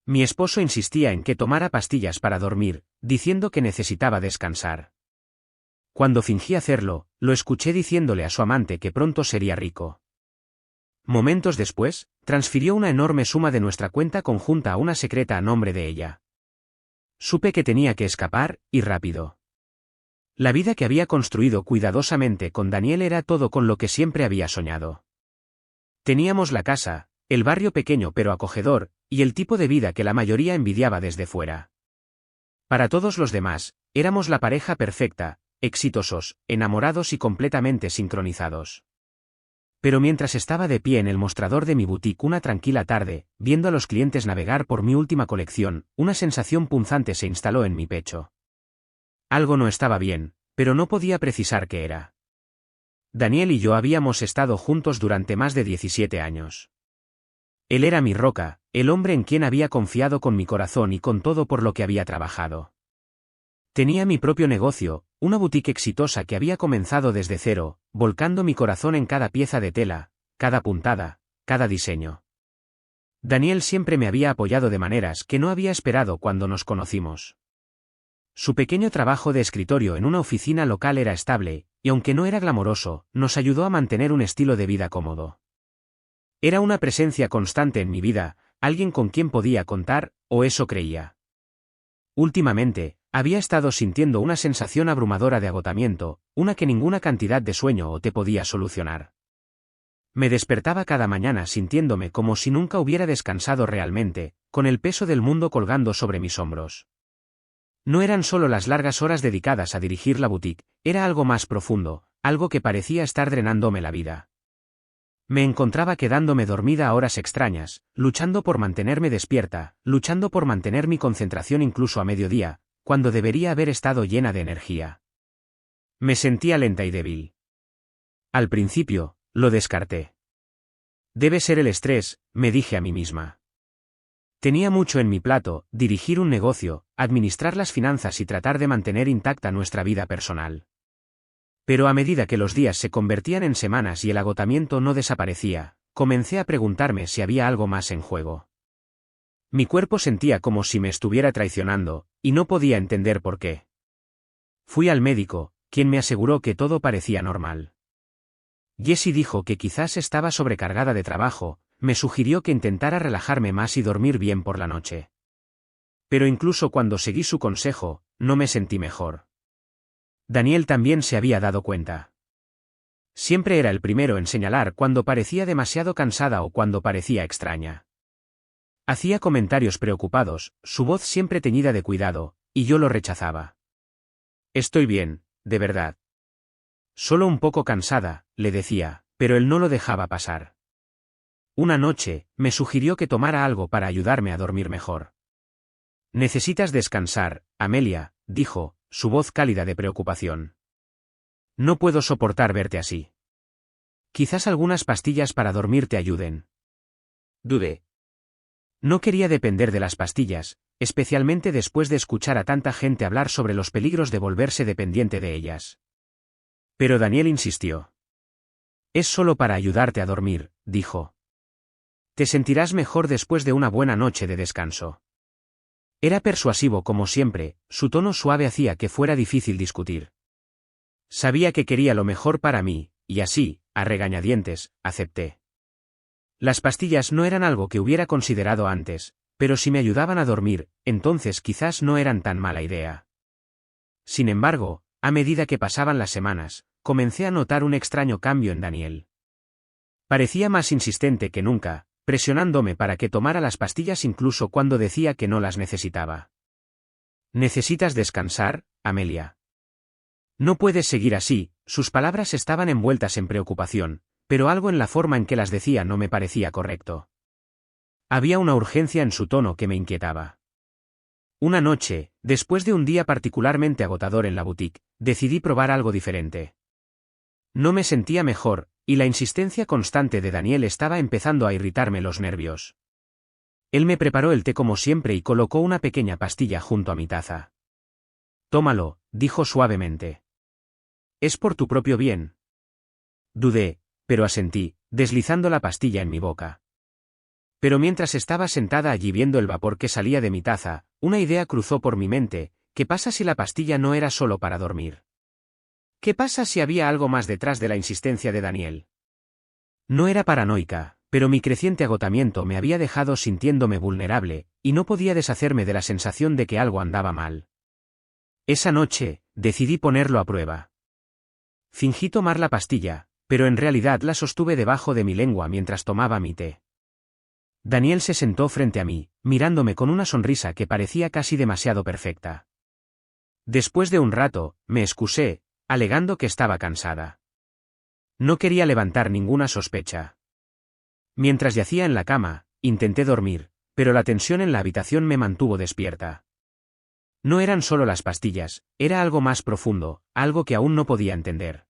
Mi esposo insistía en que tomara pastillas para dormir, diciendo que necesitaba descansar. Cuando fingí hacerlo, lo escuché diciéndole a su amante que pronto sería rico. Momentos después, transfirió una enorme suma de nuestra cuenta conjunta a una secreta a nombre de ella. Supe que tenía que escapar, y rápido. La vida que había construido cuidadosamente con Daniel era todo con lo que siempre había soñado. Teníamos la casa, el barrio pequeño pero acogedor, y el tipo de vida que la mayoría envidiaba desde fuera. Para todos los demás, éramos la pareja perfecta, exitosos, enamorados y completamente sincronizados. Pero mientras estaba de pie en el mostrador de mi boutique una tranquila tarde, viendo a los clientes navegar por mi última colección, una sensación punzante se instaló en mi pecho. Algo no estaba bien, pero no podía precisar qué era. Daniel y yo habíamos estado juntos durante más de 17 años. Él era mi roca, el hombre en quien había confiado con mi corazón y con todo por lo que había trabajado. Tenía mi propio negocio, una boutique exitosa que había comenzado desde cero, volcando mi corazón en cada pieza de tela, cada puntada, cada diseño. Daniel siempre me había apoyado de maneras que no había esperado cuando nos conocimos. Su pequeño trabajo de escritorio en una oficina local era estable, y aunque no era glamoroso, nos ayudó a mantener un estilo de vida cómodo. Era una presencia constante en mi vida, alguien con quien podía contar, o eso creía. Últimamente, había estado sintiendo una sensación abrumadora de agotamiento, una que ninguna cantidad de sueño o té podía solucionar. Me despertaba cada mañana sintiéndome como si nunca hubiera descansado realmente, con el peso del mundo colgando sobre mis hombros. No eran solo las largas horas dedicadas a dirigir la boutique, era algo más profundo, algo que parecía estar drenándome la vida. Me encontraba quedándome dormida a horas extrañas, luchando por mantenerme despierta, luchando por mantener mi concentración incluso a mediodía, cuando debería haber estado llena de energía. Me sentía lenta y débil. Al principio, lo descarté. Debe ser el estrés, me dije a mí misma. Tenía mucho en mi plato, dirigir un negocio, administrar las finanzas y tratar de mantener intacta nuestra vida personal. Pero a medida que los días se convertían en semanas y el agotamiento no desaparecía, comencé a preguntarme si había algo más en juego. Mi cuerpo sentía como si me estuviera traicionando, y no podía entender por qué. Fui al médico, quien me aseguró que todo parecía normal. Jessie dijo que quizás estaba sobrecargada de trabajo, me sugirió que intentara relajarme más y dormir bien por la noche. Pero incluso cuando seguí su consejo, no me sentí mejor. Daniel también se había dado cuenta. Siempre era el primero en señalar cuando parecía demasiado cansada o cuando parecía extraña. Hacía comentarios preocupados, su voz siempre teñida de cuidado, y yo lo rechazaba. Estoy bien, de verdad. Solo un poco cansada, le decía, pero él no lo dejaba pasar. Una noche, me sugirió que tomara algo para ayudarme a dormir mejor. Necesitas descansar, Amelia, dijo, su voz cálida de preocupación. No puedo soportar verte así. Quizás algunas pastillas para dormir te ayuden. Dudé. No quería depender de las pastillas, especialmente después de escuchar a tanta gente hablar sobre los peligros de volverse dependiente de ellas. Pero Daniel insistió. Es solo para ayudarte a dormir, dijo. Te sentirás mejor después de una buena noche de descanso. Era persuasivo como siempre, su tono suave hacía que fuera difícil discutir. Sabía que quería lo mejor para mí, y así, a regañadientes, acepté. Las pastillas no eran algo que hubiera considerado antes, pero si me ayudaban a dormir, entonces quizás no eran tan mala idea. Sin embargo, a medida que pasaban las semanas, comencé a notar un extraño cambio en Daniel. Parecía más insistente que nunca, presionándome para que tomara las pastillas incluso cuando decía que no las necesitaba. Necesitas descansar, Amelia. No puedes seguir así, sus palabras estaban envueltas en preocupación, pero algo en la forma en que las decía no me parecía correcto. Había una urgencia en su tono que me inquietaba. Una noche, después de un día particularmente agotador en la boutique, decidí probar algo diferente. No me sentía mejor, y la insistencia constante de Daniel estaba empezando a irritarme los nervios. Él me preparó el té como siempre y colocó una pequeña pastilla junto a mi taza. Tómalo, dijo suavemente. Es por tu propio bien. Dudé, pero asentí, deslizando la pastilla en mi boca. Pero mientras estaba sentada allí viendo el vapor que salía de mi taza, una idea cruzó por mi mente: ¿qué pasa si la pastilla no era solo para dormir? ¿Qué pasa si había algo más detrás de la insistencia de Daniel? No era paranoica, pero mi creciente agotamiento me había dejado sintiéndome vulnerable, y no podía deshacerme de la sensación de que algo andaba mal. Esa noche, decidí ponerlo a prueba. Fingí tomar la pastilla, pero en realidad la sostuve debajo de mi lengua mientras tomaba mi té. Daniel se sentó frente a mí, mirándome con una sonrisa que parecía casi demasiado perfecta. Después de un rato, me excusé, alegando que estaba cansada. No quería levantar ninguna sospecha. Mientras yacía en la cama, intenté dormir, pero la tensión en la habitación me mantuvo despierta. No eran solo las pastillas, era algo más profundo, algo que aún no podía entender.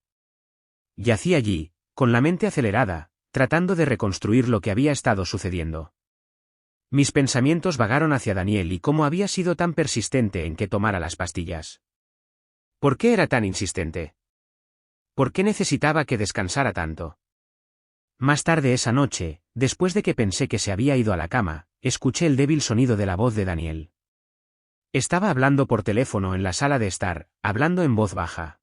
Yací allí, con la mente acelerada, tratando de reconstruir lo que había estado sucediendo. Mis pensamientos vagaron hacia Daniel y cómo había sido tan persistente en que tomara las pastillas. ¿Por qué era tan insistente? ¿Por qué necesitaba que descansara tanto? Más tarde esa noche, después de que pensé que se había ido a la cama, escuché el débil sonido de la voz de Daniel. Estaba hablando por teléfono en la sala de estar, hablando en voz baja.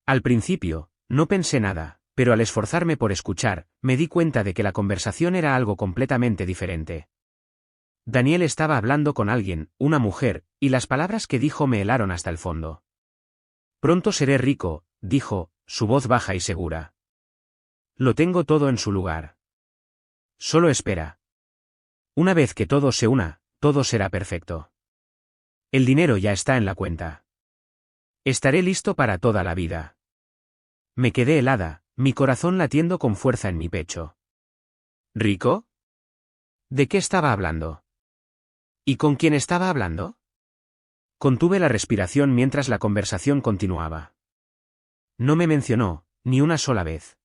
Al principio, no pensé nada, pero al esforzarme por escuchar, me di cuenta de que la conversación era algo completamente diferente. Daniel estaba hablando con alguien, una mujer, y las palabras que dijo me helaron hasta el fondo. Pronto seré rico, dijo, su voz baja y segura. Lo tengo todo en su lugar. Solo espera. Una vez que todo se una, todo será perfecto. El dinero ya está en la cuenta. Estaré listo para toda la vida. Me quedé helada, mi corazón latiendo con fuerza en mi pecho. ¿Rico? ¿De qué estaba hablando? ¿Y con quién estaba hablando? Contuve la respiración mientras la conversación continuaba. No me mencionó, ni una sola vez.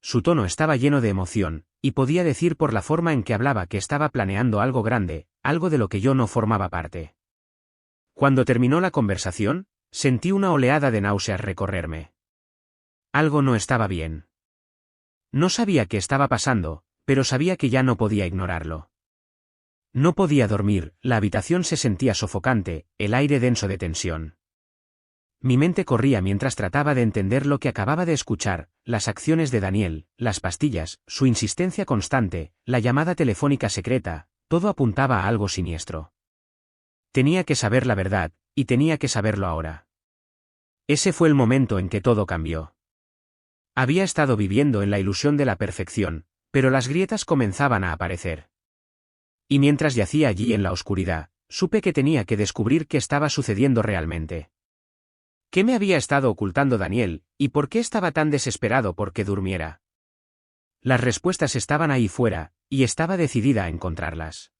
Su tono estaba lleno de emoción, y podía decir por la forma en que hablaba que estaba planeando algo grande, algo de lo que yo no formaba parte. Cuando terminó la conversación, sentí una oleada de náuseas recorrerme. Algo no estaba bien. No sabía qué estaba pasando, pero sabía que ya no podía ignorarlo. No podía dormir, la habitación se sentía sofocante, el aire denso de tensión. Mi mente corría mientras trataba de entender lo que acababa de escuchar: las acciones de Daniel, las pastillas, su insistencia constante, la llamada telefónica secreta, todo apuntaba a algo siniestro. Tenía que saber la verdad, y tenía que saberlo ahora. Ese fue el momento en que todo cambió. Había estado viviendo en la ilusión de la perfección, pero las grietas comenzaban a aparecer. Y mientras yacía allí en la oscuridad, supe que tenía que descubrir qué estaba sucediendo realmente. ¿Qué me había estado ocultando Daniel, y por qué estaba tan desesperado por que durmiera? Las respuestas estaban ahí fuera, y estaba decidida a encontrarlas.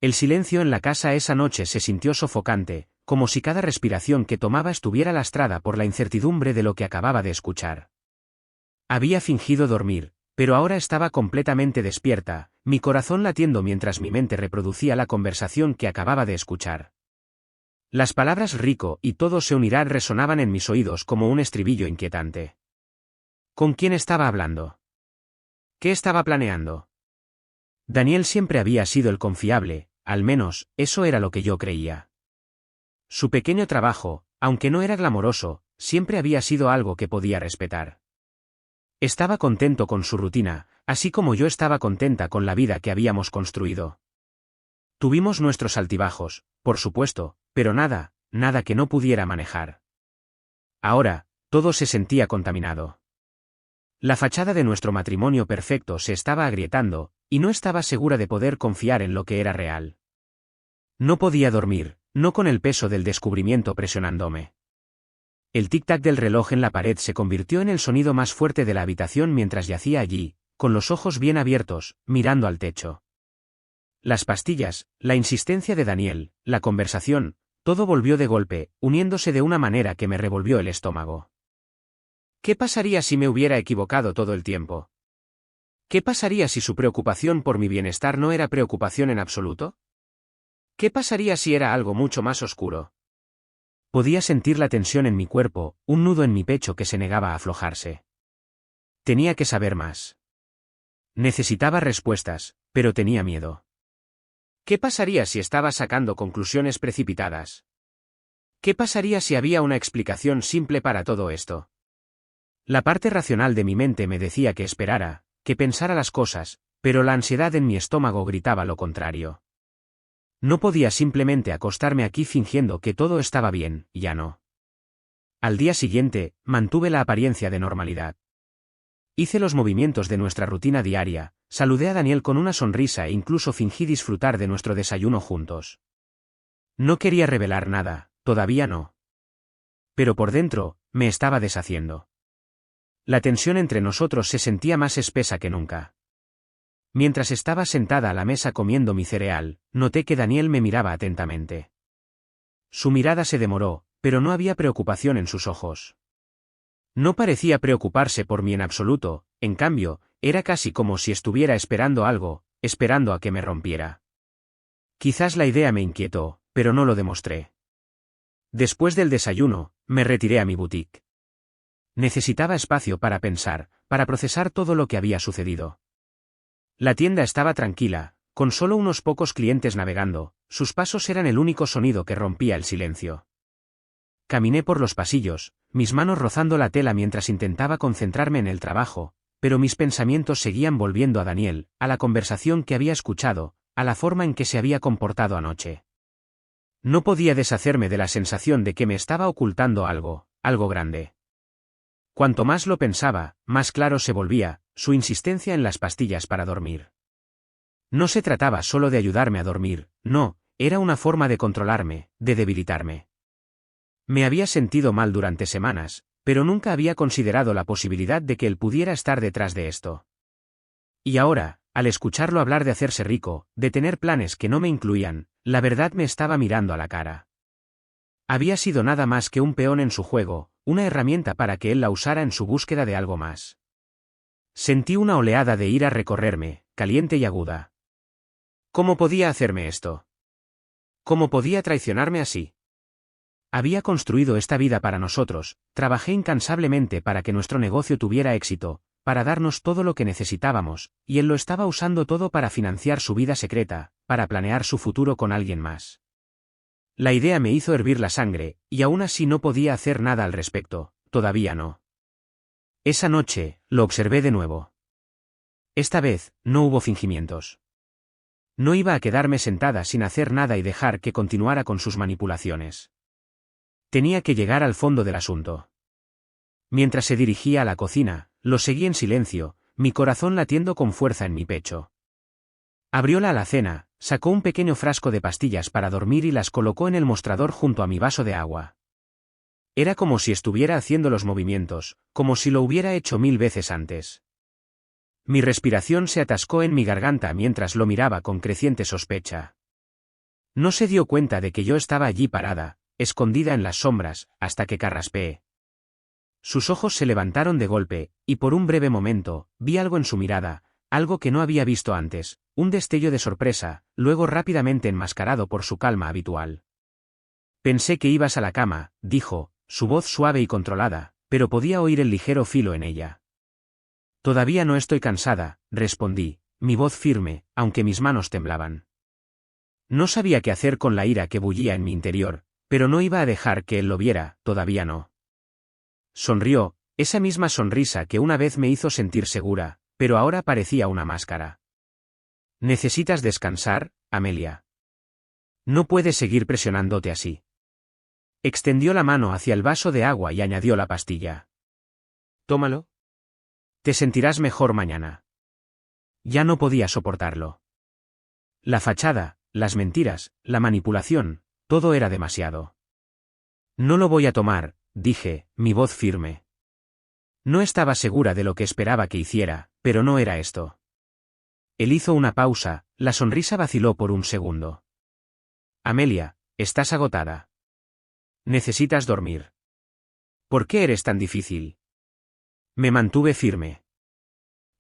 El silencio en la casa esa noche se sintió sofocante, como si cada respiración que tomaba estuviera lastrada por la incertidumbre de lo que acababa de escuchar. Había fingido dormir, pero ahora estaba completamente despierta, mi corazón latiendo mientras mi mente reproducía la conversación que acababa de escuchar. Las palabras rico y todo se unirá resonaban en mis oídos como un estribillo inquietante. ¿Con quién estaba hablando? ¿Qué estaba planeando? Daniel siempre había sido el confiable, al menos, eso era lo que yo creía. Su pequeño trabajo, aunque no era glamoroso, siempre había sido algo que podía respetar. Estaba contento con su rutina, así como yo estaba contenta con la vida que habíamos construido. Tuvimos nuestros altibajos, por supuesto, pero nada que no pudiera manejar. Ahora, todo se sentía contaminado. La fachada de nuestro matrimonio perfecto se estaba agrietando, y no estaba segura de poder confiar en lo que era real. No podía dormir, no con el peso del descubrimiento presionándome. El tic-tac del reloj en la pared se convirtió en el sonido más fuerte de la habitación mientras yacía allí, con los ojos bien abiertos, mirando al techo. Las pastillas, la insistencia de Daniel, la conversación, todo volvió de golpe, uniéndose de una manera que me revolvió el estómago. ¿Qué pasaría si me hubiera equivocado todo el tiempo? ¿Qué pasaría si su preocupación por mi bienestar no era preocupación en absoluto? ¿Qué pasaría si era algo mucho más oscuro? Podía sentir la tensión en mi cuerpo, un nudo en mi pecho que se negaba a aflojarse. Tenía que saber más. Necesitaba respuestas, pero tenía miedo. ¿Qué pasaría si estaba sacando conclusiones precipitadas? ¿Qué pasaría si había una explicación simple para todo esto? La parte racional de mi mente me decía que esperara, que pensara las cosas, pero la ansiedad en mi estómago gritaba lo contrario. No podía simplemente acostarme aquí fingiendo que todo estaba bien, ya no. Al día siguiente, mantuve la apariencia de normalidad. Hice los movimientos de nuestra rutina diaria, saludé a Daniel con una sonrisa e incluso fingí disfrutar de nuestro desayuno juntos. No quería revelar nada, todavía no. Pero por dentro, me estaba deshaciendo. La tensión entre nosotros se sentía más espesa que nunca. Mientras estaba sentada a la mesa comiendo mi cereal, noté que Daniel me miraba atentamente. Su mirada se demoró, pero no había preocupación en sus ojos. No parecía preocuparse por mí en absoluto, en cambio, era casi como si estuviera esperando algo, esperando a que me rompiera. Quizás la idea me inquietó, pero no lo demostré. Después del desayuno, me retiré a mi boutique. Necesitaba espacio para pensar, para procesar todo lo que había sucedido. La tienda estaba tranquila, con solo unos pocos clientes navegando, sus pasos eran el único sonido que rompía el silencio. Caminé por los pasillos, mis manos rozando la tela mientras intentaba concentrarme en el trabajo, pero mis pensamientos seguían volviendo a Daniel, a la conversación que había escuchado, a la forma en que se había comportado anoche. No podía deshacerme de la sensación de que me estaba ocultando algo, algo grande. Cuanto más lo pensaba, más claro se volvía, su insistencia en las pastillas para dormir. No se trataba solo de ayudarme a dormir, no, era una forma de controlarme, de debilitarme. Me había sentido mal durante semanas, pero nunca había considerado la posibilidad de que él pudiera estar detrás de esto. Y ahora, al escucharlo hablar de hacerse rico, de tener planes que no me incluían, la verdad me estaba mirando a la cara. Había sido nada más que un peón en su juego, una herramienta para que él la usara en su búsqueda de algo más. Sentí una oleada de ira recorrerme, caliente y aguda. ¿Cómo podía hacerme esto? ¿Cómo podía traicionarme así? Había construido esta vida para nosotros, trabajé incansablemente para que nuestro negocio tuviera éxito, para darnos todo lo que necesitábamos, y él lo estaba usando todo para financiar su vida secreta, para planear su futuro con alguien más. La idea me hizo hervir la sangre, y aún así no podía hacer nada al respecto, todavía no. Esa noche, lo observé de nuevo. Esta vez, no hubo fingimientos. No iba a quedarme sentada sin hacer nada y dejar que continuara con sus manipulaciones. Tenía que llegar al fondo del asunto. Mientras se dirigía a la cocina, lo seguí en silencio, mi corazón latiendo con fuerza en mi pecho. Abrió la alacena, sacó un pequeño frasco de pastillas para dormir y las colocó en el mostrador junto a mi vaso de agua. Era como si estuviera haciendo los movimientos, como si lo hubiera hecho 1000 veces antes. Mi respiración se atascó en mi garganta mientras lo miraba con creciente sospecha. No se dio cuenta de que yo estaba allí parada, escondida en las sombras, hasta que carraspeé. Sus ojos se levantaron de golpe, y por un breve momento, vi algo en su mirada, algo que no había visto antes, un destello de sorpresa, luego rápidamente enmascarado por su calma habitual. Pensé que ibas a la cama, dijo, su voz suave y controlada, pero podía oír el ligero filo en ella. Todavía no estoy cansada, respondí, mi voz firme, aunque mis manos temblaban. No sabía qué hacer con la ira que bullía en mi interior, pero no iba a dejar que él lo viera, todavía no. Sonrió, esa misma sonrisa que una vez me hizo sentir segura, pero ahora parecía una máscara. ¿Necesitas descansar, Amelia? No puedes seguir presionándote así. Extendió la mano hacia el vaso de agua y añadió la pastilla. Tómalo. Te sentirás mejor mañana. Ya no podía soportarlo. La fachada, las mentiras, la manipulación, todo era demasiado. No lo voy a tomar, dije, mi voz firme. No estaba segura de lo que esperaba que hiciera, pero no era esto. Él hizo una pausa, la sonrisa vaciló por un segundo. Amelia, estás agotada. Necesitas dormir. ¿Por qué eres tan difícil? Me mantuve firme.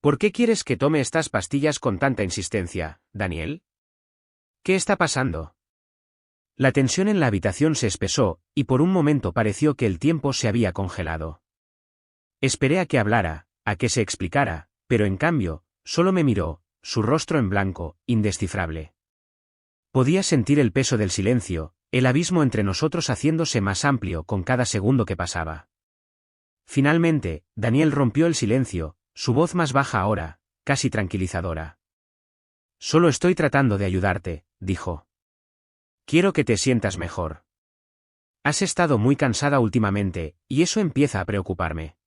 ¿Por qué quieres que tome estas pastillas con tanta insistencia, Daniel? ¿Qué está pasando? La tensión en la habitación se espesó, y por un momento pareció que el tiempo se había congelado. Esperé a que hablara, a que se explicara, pero en cambio, solo me miró, su rostro en blanco, indescifrable. Podía sentir el peso del silencio, el abismo entre nosotros haciéndose más amplio con cada segundo que pasaba. Finalmente, Daniel rompió el silencio, su voz más baja ahora, casi tranquilizadora. Solo estoy tratando de ayudarte, dijo. Quiero que te sientas mejor. Has estado muy cansada últimamente, y eso empieza a preocuparme.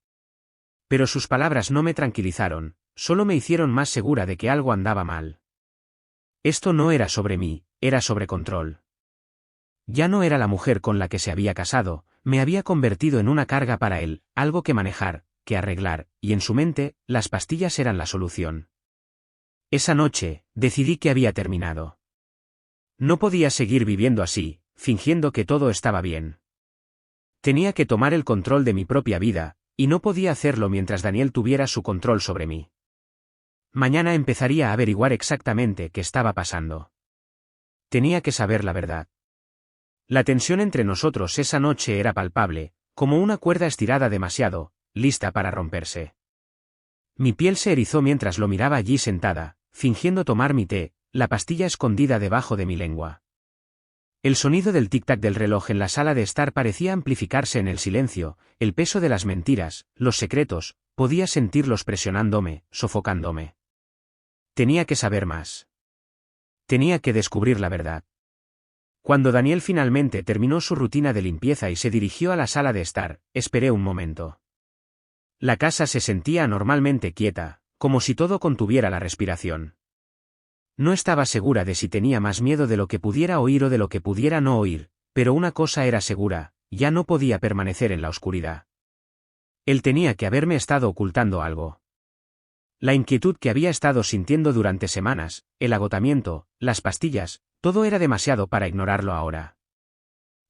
Pero sus palabras no me tranquilizaron, solo me hicieron más segura de que algo andaba mal. Esto no era sobre mí, era sobre control. Ya no era la mujer con la que se había casado, me había convertido en una carga para él, algo que manejar, que arreglar, y en su mente, las pastillas eran la solución. Esa noche, decidí que había terminado. No podía seguir viviendo así, fingiendo que todo estaba bien. Tenía que tomar el control de mi propia vida, y no podía hacerlo mientras Daniel tuviera su control sobre mí. Mañana empezaría a averiguar exactamente qué estaba pasando. Tenía que saber la verdad. La tensión entre nosotros esa noche era palpable, como una cuerda estirada demasiado, lista para romperse. Mi piel se erizó mientras lo miraba allí sentada, fingiendo tomar mi té, la pastilla escondida debajo de mi lengua. El sonido del tic-tac del reloj en la sala de estar parecía amplificarse en el silencio, el peso de las mentiras, los secretos, podía sentirlos presionándome, sofocándome. Tenía que saber más. Tenía que descubrir la verdad. Cuando Daniel finalmente terminó su rutina de limpieza y se dirigió a la sala de estar, esperé un momento. La casa se sentía anormalmente quieta, como si todo contuviera la respiración. No estaba segura de si tenía más miedo de lo que pudiera oír o de lo que pudiera no oír, pero una cosa era segura, ya no podía permanecer en la oscuridad. Él tenía que haberme estado ocultando algo. La inquietud que había estado sintiendo durante semanas, el agotamiento, las pastillas, todo era demasiado para ignorarlo ahora.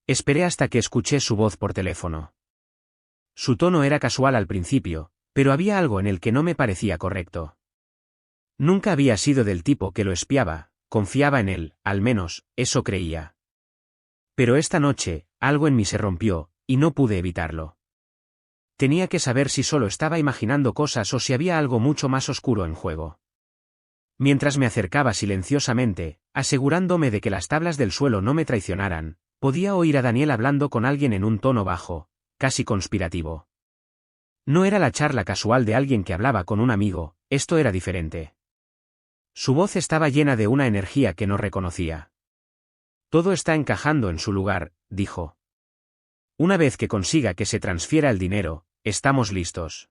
Esperé hasta que escuché su voz por teléfono. Su tono era casual al principio, pero había algo en el que no me parecía correcto. Nunca había sido del tipo que lo espiaba, confiaba en él, al menos, eso creía. Pero esta noche, algo en mí se rompió, y no pude evitarlo. Tenía que saber si solo estaba imaginando cosas o si había algo mucho más oscuro en juego. Mientras me acercaba silenciosamente, asegurándome de que las tablas del suelo no me traicionaran, podía oír a Daniel hablando con alguien en un tono bajo, casi conspirativo. No era la charla casual de alguien que hablaba con un amigo, esto era diferente. Su voz estaba llena de una energía que no reconocía. Todo está encajando en su lugar, dijo. Una vez que consiga que se transfiera el dinero, estamos listos.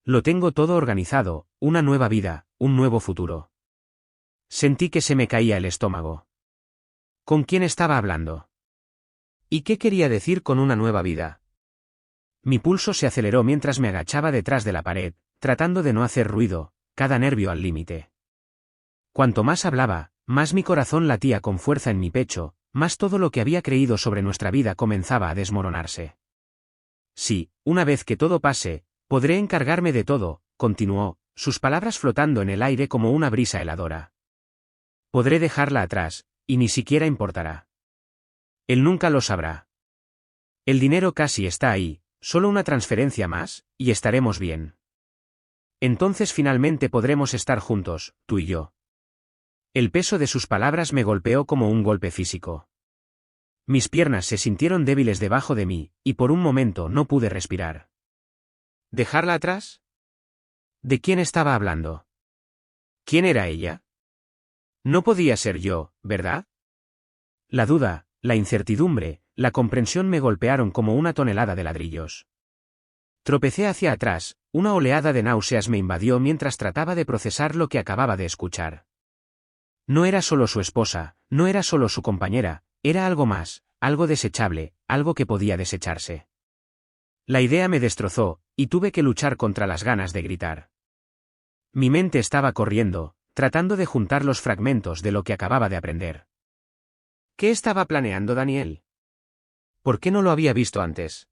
Lo tengo todo organizado, una nueva vida, un nuevo futuro. Sentí que se me caía el estómago. ¿Con quién estaba hablando? ¿Y qué quería decir con una nueva vida? Mi pulso se aceleró mientras me agachaba detrás de la pared, tratando de no hacer ruido, cada nervio al límite. Cuanto más hablaba, más mi corazón latía con fuerza en mi pecho, más todo lo que había creído sobre nuestra vida comenzaba a desmoronarse. Sí, una vez que todo pase, podré encargarme de todo, continuó, sus palabras flotando en el aire como una brisa heladora. Podré dejarla atrás, y ni siquiera importará. Él nunca lo sabrá. El dinero casi está ahí, solo una transferencia más, y estaremos bien. Entonces finalmente podremos estar juntos, tú y yo. El peso de sus palabras me golpeó como un golpe físico. Mis piernas se sintieron débiles debajo de mí, y por un momento no pude respirar. ¿Dejarla atrás? ¿De quién estaba hablando? ¿Quién era ella? No podía ser yo, ¿verdad? La duda, la incertidumbre, la comprensión me golpearon como una tonelada de ladrillos. Tropecé hacia atrás, una oleada de náuseas me invadió mientras trataba de procesar lo que acababa de escuchar. No era solo su esposa, no era solo su compañera, era algo más, algo desechable, algo que podía desecharse. La idea me destrozó, y tuve que luchar contra las ganas de gritar. Mi mente estaba corriendo, tratando de juntar los fragmentos de lo que acababa de aprender. ¿Qué estaba planeando Daniel? ¿Por qué no lo había visto antes?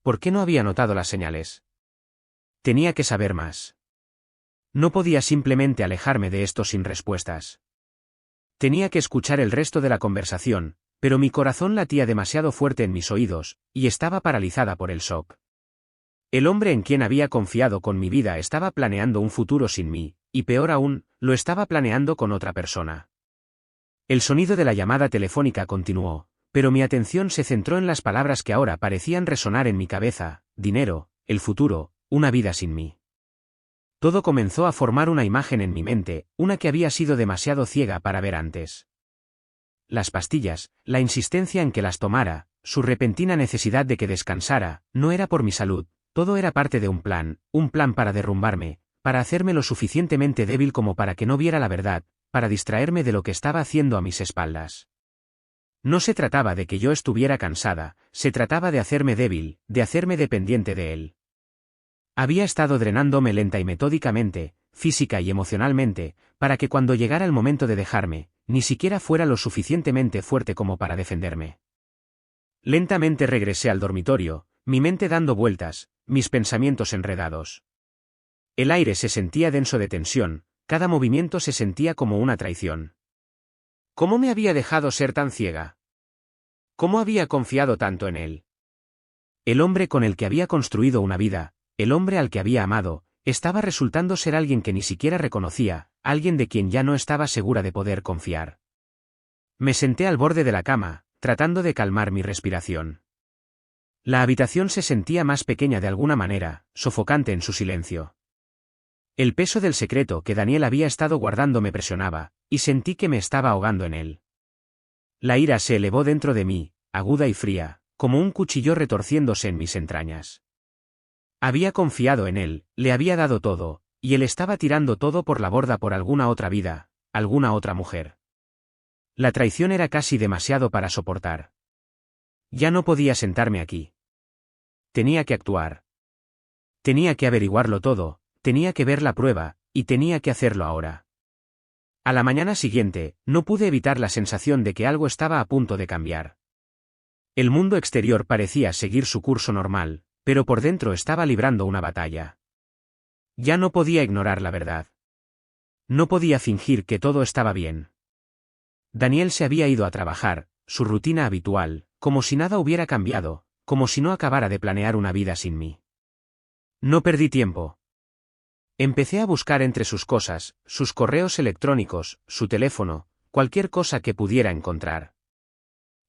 ¿Por qué no había notado las señales? Tenía que saber más. No podía simplemente alejarme de esto sin respuestas. Tenía que escuchar el resto de la conversación, pero mi corazón latía demasiado fuerte en mis oídos, y estaba paralizada por el shock. El hombre en quien había confiado con mi vida estaba planeando un futuro sin mí, y peor aún, lo estaba planeando con otra persona. El sonido de la llamada telefónica continuó, pero mi atención se centró en las palabras que ahora parecían resonar en mi cabeza: dinero, el futuro, una vida sin mí. Todo comenzó a formar una imagen en mi mente, una que había sido demasiado ciega para ver antes. Las pastillas, la insistencia en que las tomara, su repentina necesidad de que descansara, no era por mi salud, todo era parte de un plan para derrumbarme, para hacerme lo suficientemente débil como para que no viera la verdad, para distraerme de lo que estaba haciendo a mis espaldas. No se trataba de que yo estuviera cansada, se trataba de hacerme débil, de hacerme dependiente de él. Había estado drenándome lenta y metódicamente, física y emocionalmente, para que cuando llegara el momento de dejarme, ni siquiera fuera lo suficientemente fuerte como para defenderme. Lentamente regresé al dormitorio, mi mente dando vueltas, mis pensamientos enredados. El aire se sentía denso de tensión, cada movimiento se sentía como una traición. ¿Cómo me había dejado ser tan ciega? ¿Cómo había confiado tanto en él? El hombre con el que había construido una vida, el hombre al que había amado, estaba resultando ser alguien que ni siquiera reconocía, alguien de quien ya no estaba segura de poder confiar. Me senté al borde de la cama, tratando de calmar mi respiración. La habitación se sentía más pequeña de alguna manera, sofocante en su silencio. El peso del secreto que Daniel había estado guardando me presionaba, y sentí que me estaba ahogando en él. La ira se elevó dentro de mí, aguda y fría, como un cuchillo retorciéndose en mis entrañas. Había confiado en él, le había dado todo, y él estaba tirando todo por la borda por alguna otra vida, alguna otra mujer. La traición era casi demasiado para soportar. Ya no podía sentarme aquí. Tenía que actuar. Tenía que averiguarlo todo, tenía que ver la prueba, y tenía que hacerlo ahora. A la mañana siguiente, no pude evitar la sensación de que algo estaba a punto de cambiar. El mundo exterior parecía seguir su curso normal, pero por dentro estaba librando una batalla. Ya no podía ignorar la verdad. No podía fingir que todo estaba bien. Daniel se había ido a trabajar, su rutina habitual, como si nada hubiera cambiado, como si no acabara de planear una vida sin mí. No perdí tiempo. Empecé a buscar entre sus cosas, sus correos electrónicos, su teléfono, cualquier cosa que pudiera encontrar.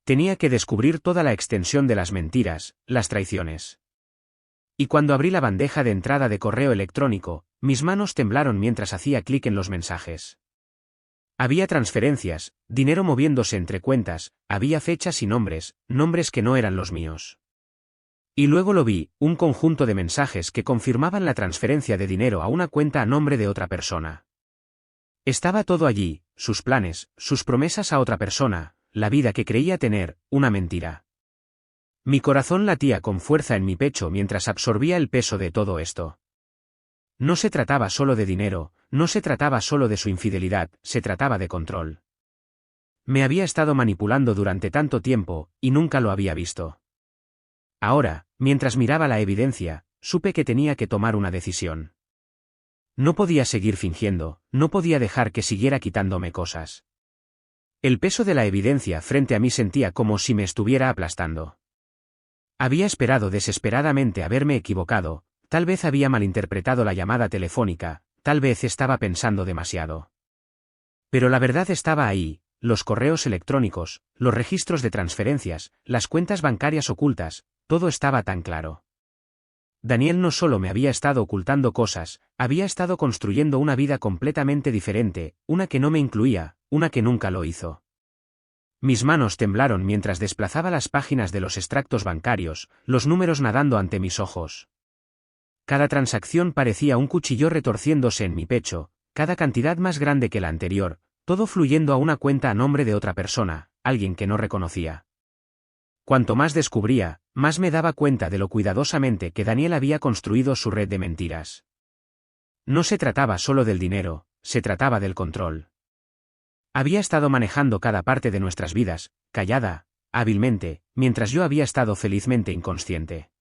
Tenía que descubrir toda la extensión de las mentiras, las traiciones. Y cuando abrí la bandeja de entrada de correo electrónico, mis manos temblaron mientras hacía clic en los mensajes. Había transferencias, dinero moviéndose entre cuentas, había fechas y nombres, nombres que no eran los míos. Y luego lo vi, un conjunto de mensajes que confirmaban la transferencia de dinero a una cuenta a nombre de otra persona. Estaba todo allí, sus planes, sus promesas a otra persona, la vida que creía tener, una mentira. Mi corazón latía con fuerza en mi pecho mientras absorbía el peso de todo esto. No se trataba solo de dinero, no se trataba solo de su infidelidad, se trataba de control. Me había estado manipulando durante tanto tiempo, y nunca lo había visto. Ahora, mientras miraba la evidencia, supe que tenía que tomar una decisión. No podía seguir fingiendo, no podía dejar que siguiera quitándome cosas. El peso de la evidencia frente a mí sentía como si me estuviera aplastando. Había esperado desesperadamente haberme equivocado, tal vez había malinterpretado la llamada telefónica, tal vez estaba pensando demasiado. Pero la verdad estaba ahí, los correos electrónicos, los registros de transferencias, las cuentas bancarias ocultas, todo estaba tan claro. Daniel no solo me había estado ocultando cosas, había estado construyendo una vida completamente diferente, una que no me incluía, una que nunca lo hizo. Mis manos temblaron mientras desplazaba las páginas de los extractos bancarios, los números nadando ante mis ojos. Cada transacción parecía un cuchillo retorciéndose en mi pecho, cada cantidad más grande que la anterior, todo fluyendo a una cuenta a nombre de otra persona, alguien que no reconocía. Cuanto más descubría, más me daba cuenta de lo cuidadosamente que Daniel había construido su red de mentiras. No se trataba solo del dinero, se trataba del control. Había estado manejando cada parte de nuestras vidas, callada, hábilmente, mientras yo había estado felizmente inconsciente.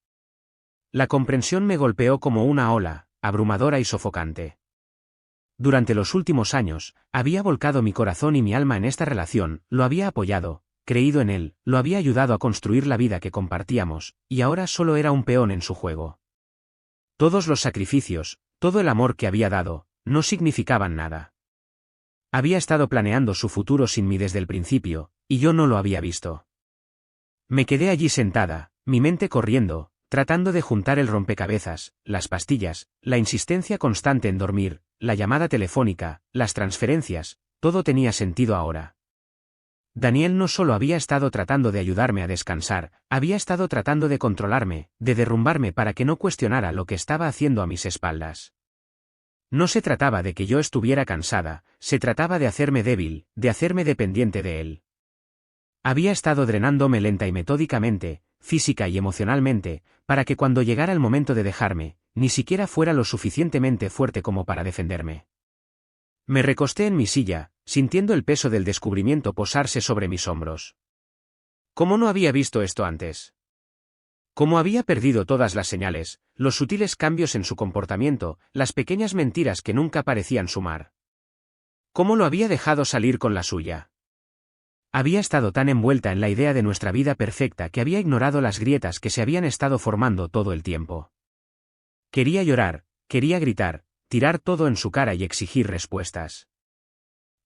La comprensión me golpeó como una ola, abrumadora y sofocante. Durante los últimos años, había volcado mi corazón y mi alma en esta relación, lo había apoyado, creído en él, lo había ayudado a construir la vida que compartíamos, y ahora solo era un peón en su juego. Todos los sacrificios, todo el amor que había dado, no significaban nada. Había estado planeando su futuro sin mí desde el principio, y yo no lo había visto. Me quedé allí sentada, mi mente corriendo, tratando de juntar el rompecabezas, las pastillas, la insistencia constante en dormir, la llamada telefónica, las transferencias, todo tenía sentido ahora. Daniel no solo había estado tratando de ayudarme a descansar, había estado tratando de controlarme, de derrumbarme para que no cuestionara lo que estaba haciendo a mis espaldas. No se trataba de que yo estuviera cansada, se trataba de hacerme débil, de hacerme dependiente de él. Había estado drenándome lenta y metódicamente, física y emocionalmente, para que cuando llegara el momento de dejarme, ni siquiera fuera lo suficientemente fuerte como para defenderme. Me recosté en mi silla, sintiendo el peso del descubrimiento posarse sobre mis hombros. ¿Cómo no había visto esto antes? ¿Cómo había perdido todas las señales, los sutiles cambios en su comportamiento, las pequeñas mentiras que nunca parecían sumar? ¿Cómo lo había dejado salir con la suya? Había estado tan envuelta en la idea de nuestra vida perfecta que había ignorado las grietas que se habían estado formando todo el tiempo. Quería llorar, quería gritar, tirar todo en su cara y exigir respuestas.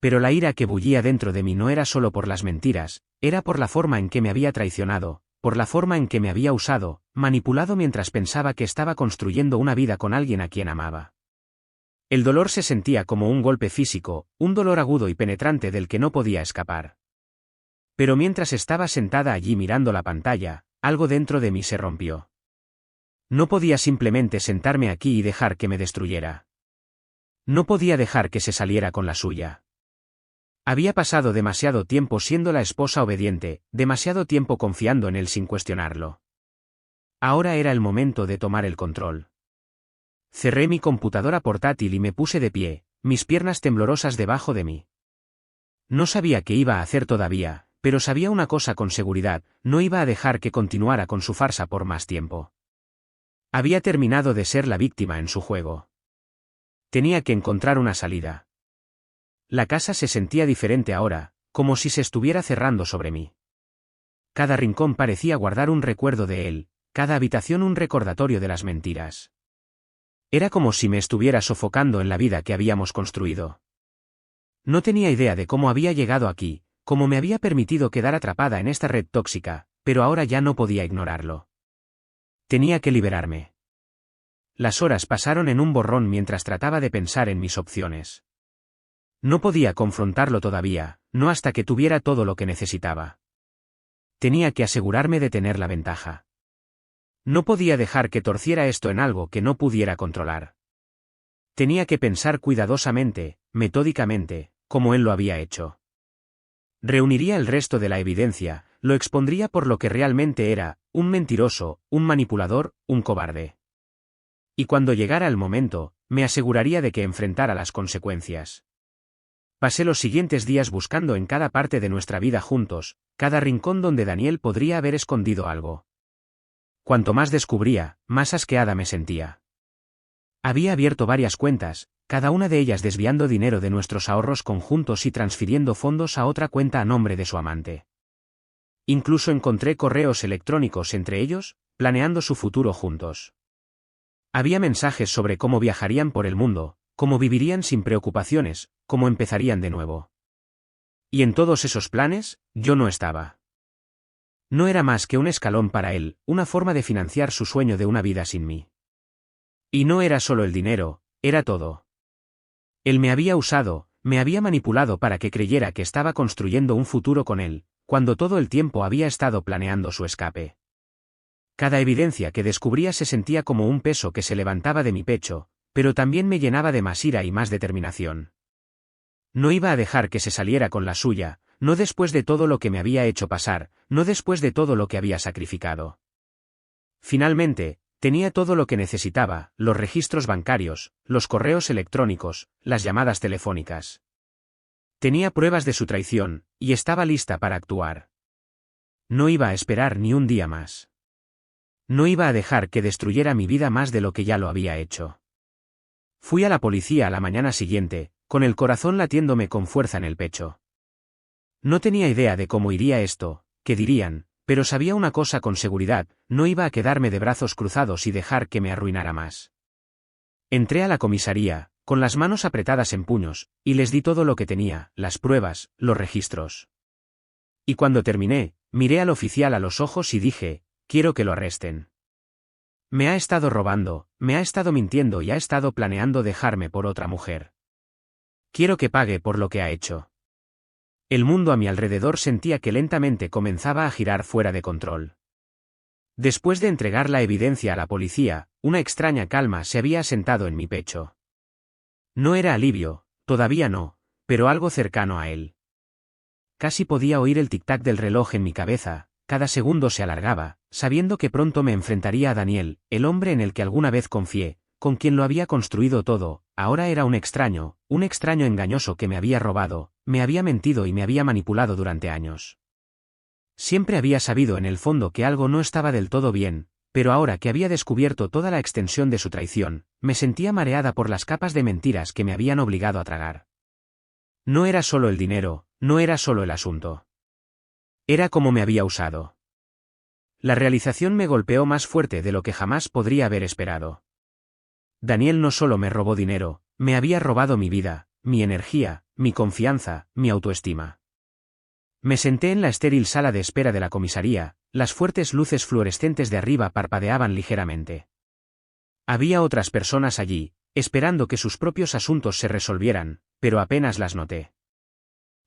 Pero la ira que bullía dentro de mí no era solo por las mentiras, era por la forma en que me había traicionado, por la forma en que me había usado, manipulado mientras pensaba que estaba construyendo una vida con alguien a quien amaba. El dolor se sentía como un golpe físico, un dolor agudo y penetrante del que no podía escapar. Pero mientras estaba sentada allí mirando la pantalla, algo dentro de mí se rompió. No podía simplemente sentarme aquí y dejar que me destruyera. No podía dejar que se saliera con la suya. Había pasado demasiado tiempo siendo la esposa obediente, demasiado tiempo confiando en él sin cuestionarlo. Ahora era el momento de tomar el control. Cerré mi computadora portátil y me puse de pie, mis piernas temblorosas debajo de mí. No sabía qué iba a hacer todavía, pero sabía una cosa con seguridad, no iba a dejar que continuara con su farsa por más tiempo. Había terminado de ser la víctima en su juego. Tenía que encontrar una salida. La casa se sentía diferente ahora, como si se estuviera cerrando sobre mí. Cada rincón parecía guardar un recuerdo de él, cada habitación un recordatorio de las mentiras. Era como si me estuviera sofocando en la vida que habíamos construido. No tenía idea de cómo había llegado aquí, cómo me había permitido quedar atrapada en esta red tóxica, pero ahora ya no podía ignorarlo. Tenía que liberarme. Las horas pasaron en un borrón mientras trataba de pensar en mis opciones. No podía confrontarlo todavía, no hasta que tuviera todo lo que necesitaba. Tenía que asegurarme de tener la ventaja. No podía dejar que torciera esto en algo que no pudiera controlar. Tenía que pensar cuidadosamente, metódicamente, como él lo había hecho. Reuniría el resto de la evidencia, lo expondría por lo que realmente era, un mentiroso, un manipulador, un cobarde. Y cuando llegara el momento, me aseguraría de que enfrentara las consecuencias. Pasé los siguientes días buscando en cada parte de nuestra vida juntos, cada rincón donde Daniel podría haber escondido algo. Cuanto más descubría, más asqueada me sentía. Había abierto varias cuentas, cada una de ellas desviando dinero de nuestros ahorros conjuntos y transfiriendo fondos a otra cuenta a nombre de su amante. Incluso encontré correos electrónicos entre ellos, planeando su futuro juntos. Había mensajes sobre cómo viajarían por el mundo, cómo vivirían sin preocupaciones, cómo empezarían de nuevo. Y en todos esos planes, yo no estaba. No era más que un escalón para él, una forma de financiar su sueño de una vida sin mí. Y no era solo el dinero, era todo. Él me había usado, me había manipulado para que creyera que estaba construyendo un futuro con él, cuando todo el tiempo había estado planeando su escape. Cada evidencia que descubría se sentía como un peso que se levantaba de mi pecho, pero también me llenaba de más ira y más determinación. No iba a dejar que se saliera con la suya, no después de todo lo que me había hecho pasar, no después de todo lo que había sacrificado. Finalmente, tenía todo lo que necesitaba, los registros bancarios, los correos electrónicos, las llamadas telefónicas. Tenía pruebas de su traición, y estaba lista para actuar. No iba a esperar ni un día más. No iba a dejar que destruyera mi vida más de lo que ya lo había hecho. Fui a la policía a la mañana siguiente, con el corazón latiéndome con fuerza en el pecho. No tenía idea de cómo iría esto, qué dirían, pero sabía una cosa con seguridad, no iba a quedarme de brazos cruzados y dejar que me arruinara más. Entré a la comisaría, con las manos apretadas en puños, y les di todo lo que tenía, las pruebas, los registros. Y cuando terminé, miré al oficial a los ojos y dije, quiero que lo arresten. Me ha estado robando, me ha estado mintiendo y ha estado planeando dejarme por otra mujer. Quiero que pague por lo que ha hecho. El mundo a mi alrededor sentía que lentamente comenzaba a girar fuera de control. Después de entregar la evidencia a la policía, una extraña calma se había asentado en mi pecho. No era alivio, todavía no, pero algo cercano a él. Casi podía oír el tic-tac del reloj en mi cabeza, cada segundo se alargaba, sabiendo que pronto me enfrentaría a Daniel, el hombre en el que alguna vez confié, con quien lo había construido todo. Ahora era un extraño engañoso que me había robado, me había mentido y me había manipulado durante años. Siempre había sabido en el fondo que algo no estaba del todo bien, pero ahora que había descubierto toda la extensión de su traición, me sentía mareada por las capas de mentiras que me habían obligado a tragar. No era solo el dinero, no era solo el asunto. Era como me había usado. La realización me golpeó más fuerte de lo que jamás podría haber esperado. Daniel no solo me robó dinero, me había robado mi vida, mi energía, mi confianza, mi autoestima. Me senté en la estéril sala de espera de la comisaría, las fuertes luces fluorescentes de arriba parpadeaban ligeramente. Había otras personas allí, esperando que sus propios asuntos se resolvieran, pero apenas las noté.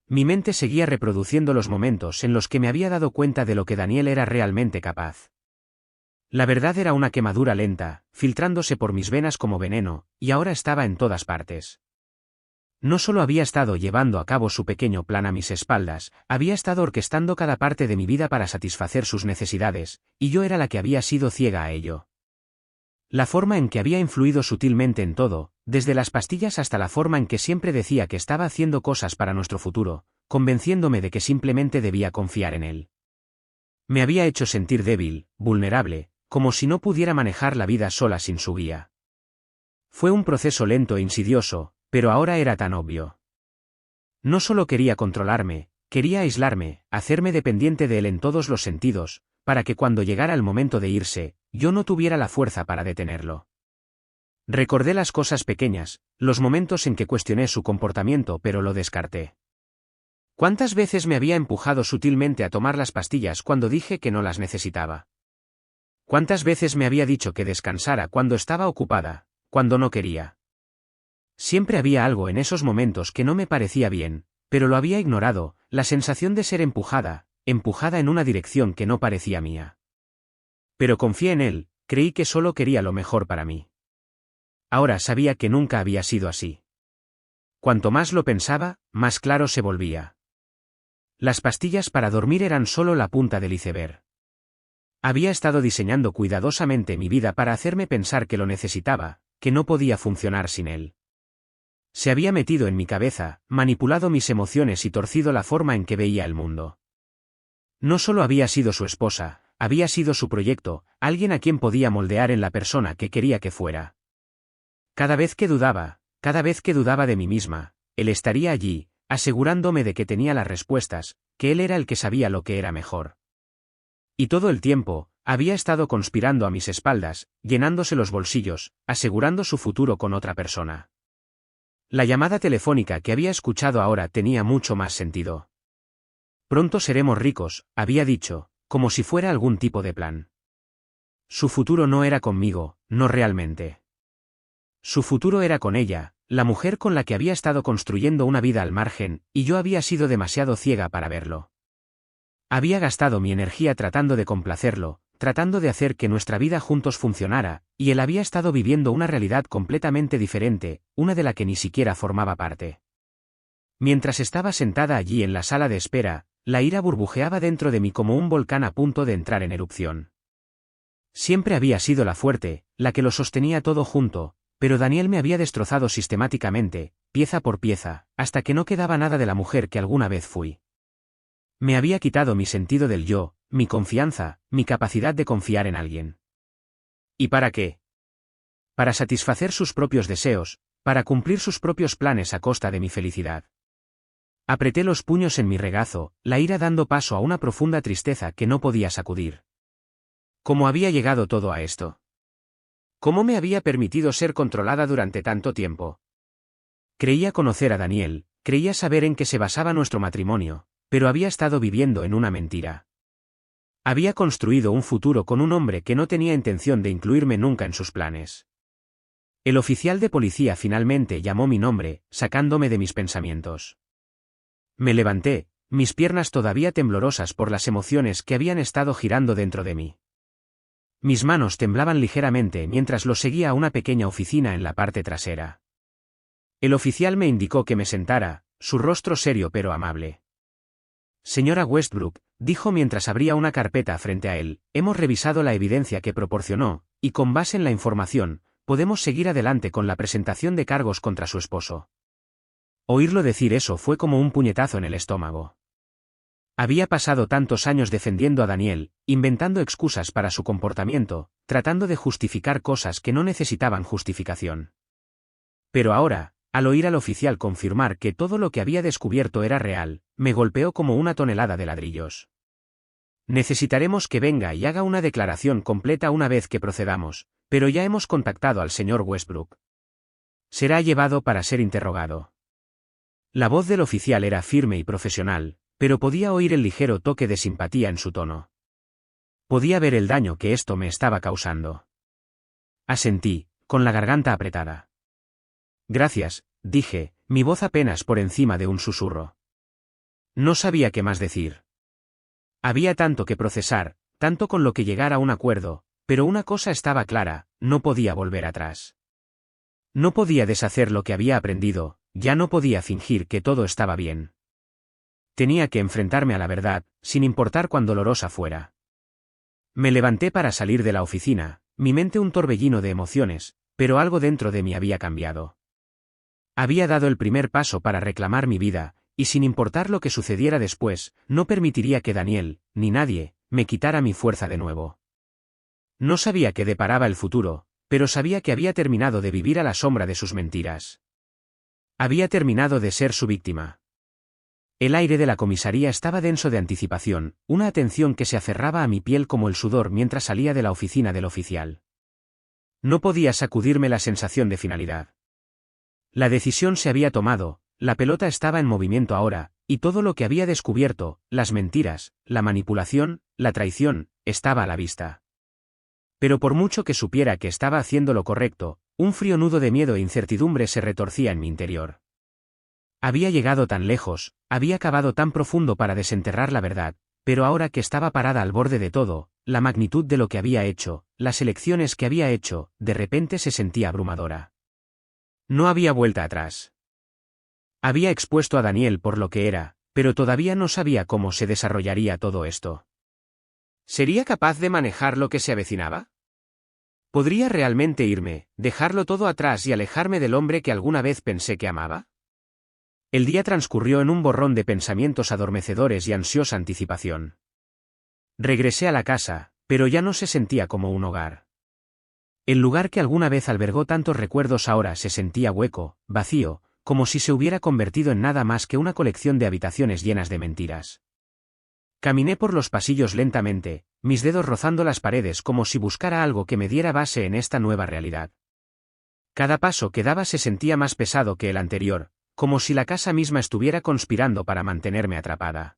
Mi mente seguía reproduciendo los momentos en los que me había dado cuenta de lo que Daniel era realmente capaz. La verdad era una quemadura lenta, filtrándose por mis venas como veneno, y ahora estaba en todas partes. No solo había estado llevando a cabo su pequeño plan a mis espaldas, había estado orquestando cada parte de mi vida para satisfacer sus necesidades, y yo era la que había sido ciega a ello. La forma en que había influido sutilmente en todo, desde las pastillas hasta la forma en que siempre decía que estaba haciendo cosas para nuestro futuro, convenciéndome de que simplemente debía confiar en él. Me había hecho sentir débil, vulnerable, como si no pudiera manejar la vida sola sin su guía. Fue un proceso lento e insidioso, pero ahora era tan obvio. No solo quería controlarme, quería aislarme, hacerme dependiente de él en todos los sentidos, para que cuando llegara el momento de irse, yo no tuviera la fuerza para detenerlo. Recordé las cosas pequeñas, los momentos en que cuestioné su comportamiento pero lo descarté. ¿Cuántas veces me había empujado sutilmente a tomar las pastillas cuando dije que no las necesitaba? ¿Cuántas veces me había dicho que descansara cuando estaba ocupada, cuando no quería? Siempre había algo en esos momentos que no me parecía bien, pero lo había ignorado, la sensación de ser empujada en una dirección que no parecía mía. Pero confié en él, creí que solo quería lo mejor para mí. Ahora sabía que nunca había sido así. Cuanto más lo pensaba, más claro se volvía. Las pastillas para dormir eran solo la punta del iceberg. Había estado diseñando cuidadosamente mi vida para hacerme pensar que lo necesitaba, que no podía funcionar sin él. Se había metido en mi cabeza, manipulado mis emociones y torcido la forma en que veía el mundo. No solo había sido su esposa, había sido su proyecto, alguien a quien podía moldear en la persona que quería que fuera. Cada vez que dudaba de mí misma, él estaría allí, asegurándome de que tenía las respuestas, que él era el que sabía lo que era mejor. Y todo el tiempo, había estado conspirando a mis espaldas, llenándose los bolsillos, asegurando su futuro con otra persona. La llamada telefónica que había escuchado ahora tenía mucho más sentido. Pronto seremos ricos, había dicho, como si fuera algún tipo de plan. Su futuro no era conmigo, no realmente. Su futuro era con ella, la mujer con la que había estado construyendo una vida al margen, y yo había sido demasiado ciega para verlo. Había gastado mi energía tratando de complacerlo, tratando de hacer que nuestra vida juntos funcionara, y él había estado viviendo una realidad completamente diferente, una de la que ni siquiera formaba parte. Mientras estaba sentada allí en la sala de espera, la ira burbujeaba dentro de mí como un volcán a punto de entrar en erupción. Siempre había sido la fuerte, la que lo sostenía todo junto, pero Daniel me había destrozado sistemáticamente, pieza por pieza, hasta que no quedaba nada de la mujer que alguna vez fui. Me había quitado mi sentido del yo, mi confianza, mi capacidad de confiar en alguien. ¿Y para qué? Para satisfacer sus propios deseos, para cumplir sus propios planes a costa de mi felicidad. Apreté los puños en mi regazo, la ira dando paso a una profunda tristeza que no podía sacudir. ¿Cómo había llegado todo a esto? ¿Cómo me había permitido ser controlada durante tanto tiempo? Creía conocer a Daniel, creía saber en qué se basaba nuestro matrimonio, pero había estado viviendo en una mentira. Había construido un futuro con un hombre que no tenía intención de incluirme nunca en sus planes. El oficial de policía finalmente llamó mi nombre, sacándome de mis pensamientos. Me levanté, mis piernas todavía temblorosas por las emociones que habían estado girando dentro de mí. Mis manos temblaban ligeramente mientras lo seguía a una pequeña oficina en la parte trasera. El oficial me indicó que me sentara, su rostro serio pero amable. Señora Westbrook, dijo mientras abría una carpeta frente a él, hemos revisado la evidencia que proporcionó, y con base en la información, podemos seguir adelante con la presentación de cargos contra su esposo. Oírlo decir eso fue como un puñetazo en el estómago. Había pasado tantos años defendiendo a Daniel, inventando excusas para su comportamiento, tratando de justificar cosas que no necesitaban justificación. Pero ahora, al oír al oficial confirmar que todo lo que había descubierto era real, me golpeó como una tonelada de ladrillos. Necesitaremos que venga y haga una declaración completa una vez que procedamos, pero ya hemos contactado al señor Westbrook. Será llevado para ser interrogado. La voz del oficial era firme y profesional, pero podía oír el ligero toque de simpatía en su tono. Podía ver el daño que esto me estaba causando. Asentí, con la garganta apretada. Gracias, dije, mi voz apenas por encima de un susurro. No sabía qué más decir. Había tanto que procesar, tanto con lo que llegar a un acuerdo, pero una cosa estaba clara, no podía volver atrás. No podía deshacer lo que había aprendido, ya no podía fingir que todo estaba bien. Tenía que enfrentarme a la verdad, sin importar cuán dolorosa fuera. Me levanté para salir de la oficina, mi mente un torbellino de emociones, pero algo dentro de mí había cambiado. Había dado el primer paso para reclamar mi vida, y sin importar lo que sucediera después, no permitiría que Daniel, ni nadie, me quitara mi fuerza de nuevo. No sabía qué deparaba el futuro, pero sabía que había terminado de vivir a la sombra de sus mentiras. Había terminado de ser su víctima. El aire de la comisaría estaba denso de anticipación, una atención que se aferraba a mi piel como el sudor mientras salía de la oficina del oficial. No podía sacudirme la sensación de finalidad. La decisión se había tomado, la pelota estaba en movimiento ahora, y todo lo que había descubierto, las mentiras, la manipulación, la traición, estaba a la vista. Pero por mucho que supiera que estaba haciendo lo correcto, un frío nudo de miedo e incertidumbre se retorcía en mi interior. Había llegado tan lejos, había cavado tan profundo para desenterrar la verdad, pero ahora que estaba parada al borde de todo, la magnitud de lo que había hecho, las elecciones que había hecho, de repente se sentía abrumadora. No había vuelta atrás. Había expuesto a Daniel por lo que era, pero todavía no sabía cómo se desarrollaría todo esto. ¿Sería capaz de manejar lo que se avecinaba? ¿Podría realmente irme, dejarlo todo atrás y alejarme del hombre que alguna vez pensé que amaba? El día transcurrió en un borrón de pensamientos adormecedores y ansiosa anticipación. Regresé a la casa, pero ya no se sentía como un hogar. El lugar que alguna vez albergó tantos recuerdos ahora se sentía hueco, vacío, como si se hubiera convertido en nada más que una colección de habitaciones llenas de mentiras. Caminé por los pasillos lentamente, mis dedos rozando las paredes como si buscara algo que me diera base en esta nueva realidad. Cada paso que daba se sentía más pesado que el anterior, como si la casa misma estuviera conspirando para mantenerme atrapada.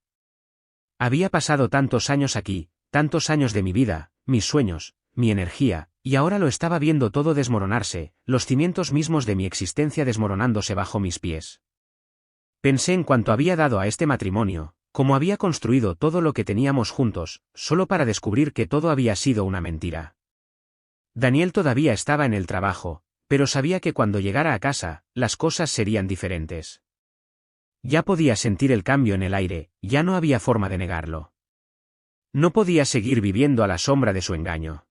Había pasado tantos años aquí, tantos años de mi vida, mis sueños, mi energía, y ahora lo estaba viendo todo desmoronarse, los cimientos mismos de mi existencia desmoronándose bajo mis pies. Pensé en cuánto había dado a este matrimonio, cómo había construido todo lo que teníamos juntos, solo para descubrir que todo había sido una mentira. Daniel todavía estaba en el trabajo, pero sabía que cuando llegara a casa, las cosas serían diferentes. Ya podía sentir el cambio en el aire, ya no había forma de negarlo. No podía seguir viviendo a la sombra de su engaño.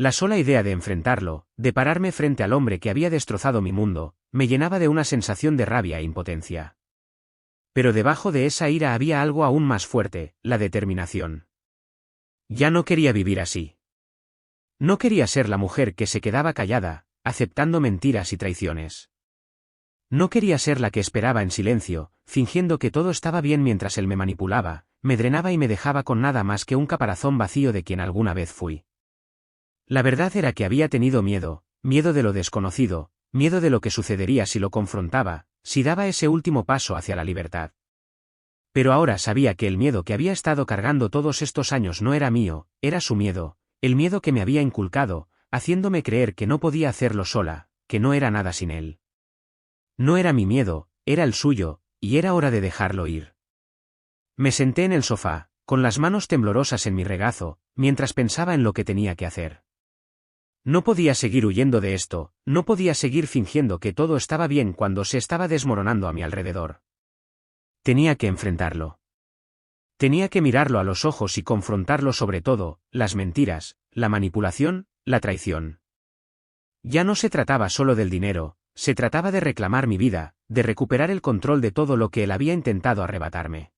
La sola idea de enfrentarlo, de pararme frente al hombre que había destrozado mi mundo, me llenaba de una sensación de rabia e impotencia. Pero debajo de esa ira había algo aún más fuerte, la determinación. Ya no quería vivir así. No quería ser la mujer que se quedaba callada, aceptando mentiras y traiciones. No quería ser la que esperaba en silencio, fingiendo que todo estaba bien mientras él me manipulaba, me drenaba y me dejaba con nada más que un caparazón vacío de quien alguna vez fui. La verdad era que había tenido miedo, miedo de lo desconocido, miedo de lo que sucedería si lo confrontaba, si daba ese último paso hacia la libertad. Pero ahora sabía que el miedo que había estado cargando todos estos años no era mío, era su miedo, el miedo que me había inculcado, haciéndome creer que no podía hacerlo sola, que no era nada sin él. No era mi miedo, era el suyo, y era hora de dejarlo ir. Me senté en el sofá, con las manos temblorosas en mi regazo, mientras pensaba en lo que tenía que hacer. No podía seguir huyendo de esto, no podía seguir fingiendo que todo estaba bien cuando se estaba desmoronando a mi alrededor. Tenía que enfrentarlo. Tenía que mirarlo a los ojos y confrontarlo sobre todo, las mentiras, la manipulación, la traición. Ya no se trataba solo del dinero, se trataba de reclamar mi vida, de recuperar el control de todo lo que él había intentado arrebatarme.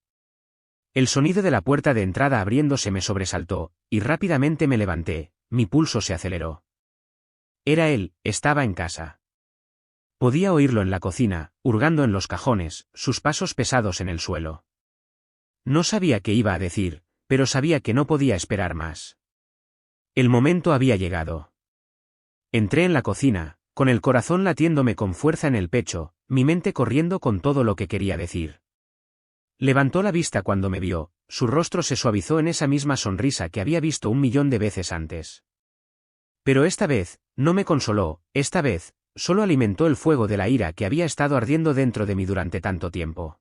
El sonido de la puerta de entrada abriéndose me sobresaltó, y rápidamente me levanté, mi pulso se aceleró. Era él, estaba en casa. Podía oírlo en la cocina, hurgando en los cajones, sus pasos pesados en el suelo. No sabía qué iba a decir, pero sabía que no podía esperar más. El momento había llegado. Entré en la cocina, con el corazón latiéndome con fuerza en el pecho, mi mente corriendo con todo lo que quería decir. Levantó la vista cuando me vio, su rostro se suavizó en esa misma sonrisa que había visto 1.000.000 de veces antes. Pero esta vez, no me consoló, esta vez, solo alimentó el fuego de la ira que había estado ardiendo dentro de mí durante tanto tiempo.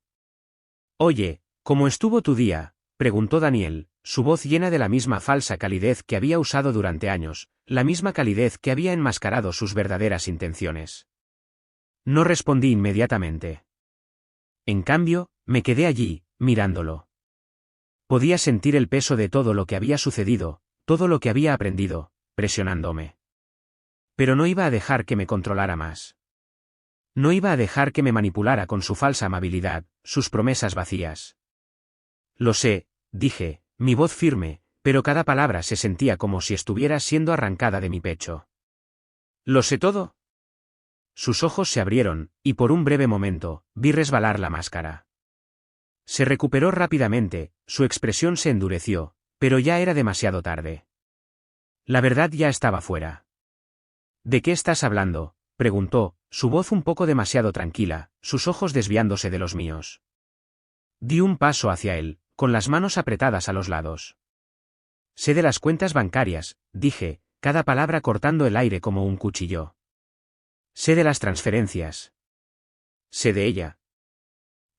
«Oye, ¿cómo estuvo tu día?», preguntó Daniel, su voz llena de la misma falsa calidez que había usado durante años, la misma calidez que había enmascarado sus verdaderas intenciones. No respondí inmediatamente. En cambio, me quedé allí, mirándolo. Podía sentir el peso de todo lo que había sucedido, todo lo que había aprendido, presionándome. Pero no iba a dejar que me controlara más. No iba a dejar que me manipulara con su falsa amabilidad, sus promesas vacías. Lo sé, dije, mi voz firme, pero cada palabra se sentía como si estuviera siendo arrancada de mi pecho. ¿Lo sé todo? Sus ojos se abrieron, y por un breve momento, vi resbalar la máscara. Se recuperó rápidamente, su expresión se endureció, pero ya era demasiado tarde. La verdad ya estaba fuera. ¿De qué estás hablando?, preguntó, su voz un poco demasiado tranquila, sus ojos desviándose de los míos. Di un paso hacia él, con las manos apretadas a los lados. Sé de las cuentas bancarias, dije, cada palabra cortando el aire como un cuchillo. Sé de las transferencias. Sé de ella.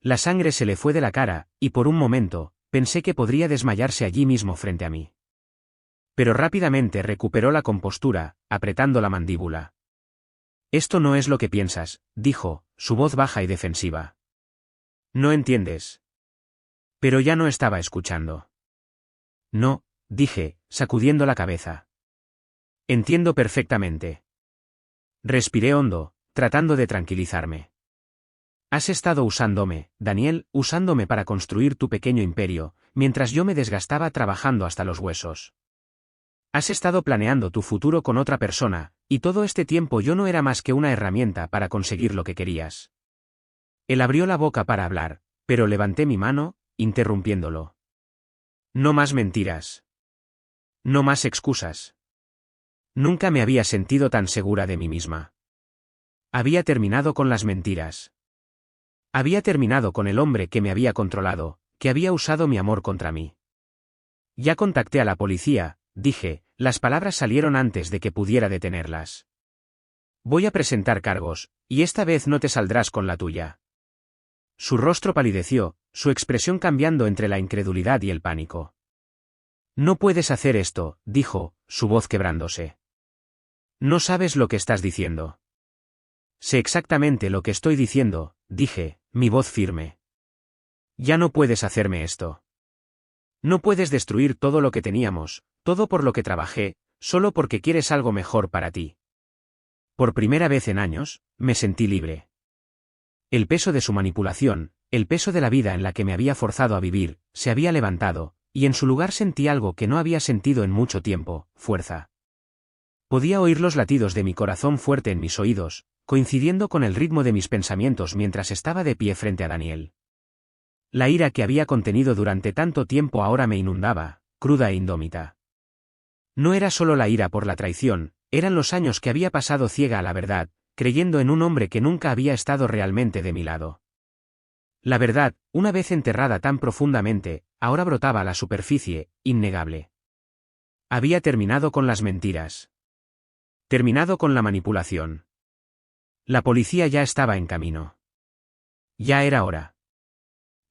La sangre se le fue de la cara, y por un momento, pensé que podría desmayarse allí mismo frente a mí. Pero rápidamente recuperó la compostura, apretando la mandíbula. Esto no es lo que piensas, dijo, su voz baja y defensiva. No entiendes. Pero ya no estaba escuchando. No, dije, sacudiendo la cabeza. Entiendo perfectamente. Respiré hondo, tratando de tranquilizarme. Has estado usándome, Daniel, usándome para construir tu pequeño imperio, mientras yo me desgastaba trabajando hasta los huesos. Has estado planeando tu futuro con otra persona, y todo este tiempo yo no era más que una herramienta para conseguir lo que querías. Él abrió la boca para hablar, pero levanté mi mano, interrumpiéndolo. No más mentiras. No más excusas. Nunca me había sentido tan segura de mí misma. Había terminado con las mentiras. Había terminado con el hombre que me había controlado, que había usado mi amor contra mí. Ya contacté a la policía, dije, las palabras salieron antes de que pudiera detenerlas. Voy a presentar cargos, y esta vez no te saldrás con la tuya. Su rostro palideció, su expresión cambiando entre la incredulidad y el pánico. No puedes hacer esto, dijo, su voz quebrándose. No sabes lo que estás diciendo. Sé exactamente lo que estoy diciendo, dije, mi voz firme. Ya no puedes hacerme esto. No puedes destruir todo lo que teníamos, todo por lo que trabajé, solo porque quieres algo mejor para ti. Por primera vez en años, me sentí libre. El peso de su manipulación, el peso de la vida en la que me había forzado a vivir, se había levantado, y en su lugar sentí algo que no había sentido en mucho tiempo, fuerza. Podía oír los latidos de mi corazón fuerte en mis oídos, coincidiendo con el ritmo de mis pensamientos mientras estaba de pie frente a Daniel. La ira que había contenido durante tanto tiempo ahora me inundaba, cruda e indómita. No era solo la ira por la traición, eran los años que había pasado ciega a la verdad, creyendo en un hombre que nunca había estado realmente de mi lado. La verdad, una vez enterrada tan profundamente, ahora brotaba a la superficie, innegable. Había terminado con las mentiras. Terminado con la manipulación. La policía ya estaba en camino. Ya era hora.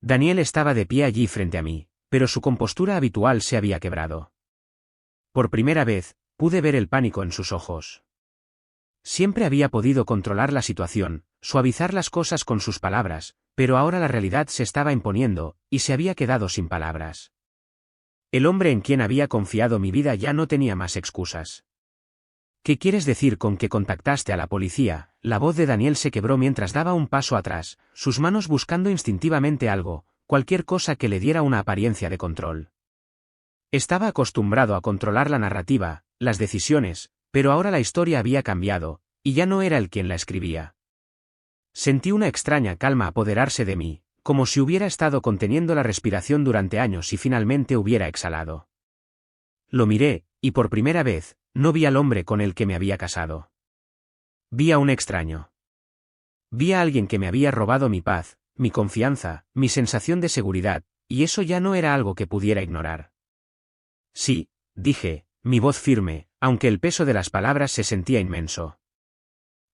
Daniel estaba de pie allí frente a mí, pero su compostura habitual se había quebrado. Por primera vez, pude ver el pánico en sus ojos. Siempre había podido controlar la situación, suavizar las cosas con sus palabras, pero ahora la realidad se estaba imponiendo, y se había quedado sin palabras. El hombre en quien había confiado mi vida ya no tenía más excusas. ¿Qué quieres decir con que contactaste a la policía? La voz de Daniel se quebró mientras daba un paso atrás, sus manos buscando instintivamente algo, cualquier cosa que le diera una apariencia de control. Estaba acostumbrado a controlar la narrativa, las decisiones, pero ahora la historia había cambiado, y ya no era él quien la escribía. Sentí una extraña calma apoderarse de mí, como si hubiera estado conteniendo la respiración durante años y finalmente hubiera exhalado. Lo miré, y por primera vez, no vi al hombre con el que me había casado. Vi a un extraño. Vi a alguien que me había robado mi paz, mi confianza, mi sensación de seguridad, y eso ya no era algo que pudiera ignorar. Sí, dije, mi voz firme, aunque el peso de las palabras se sentía inmenso.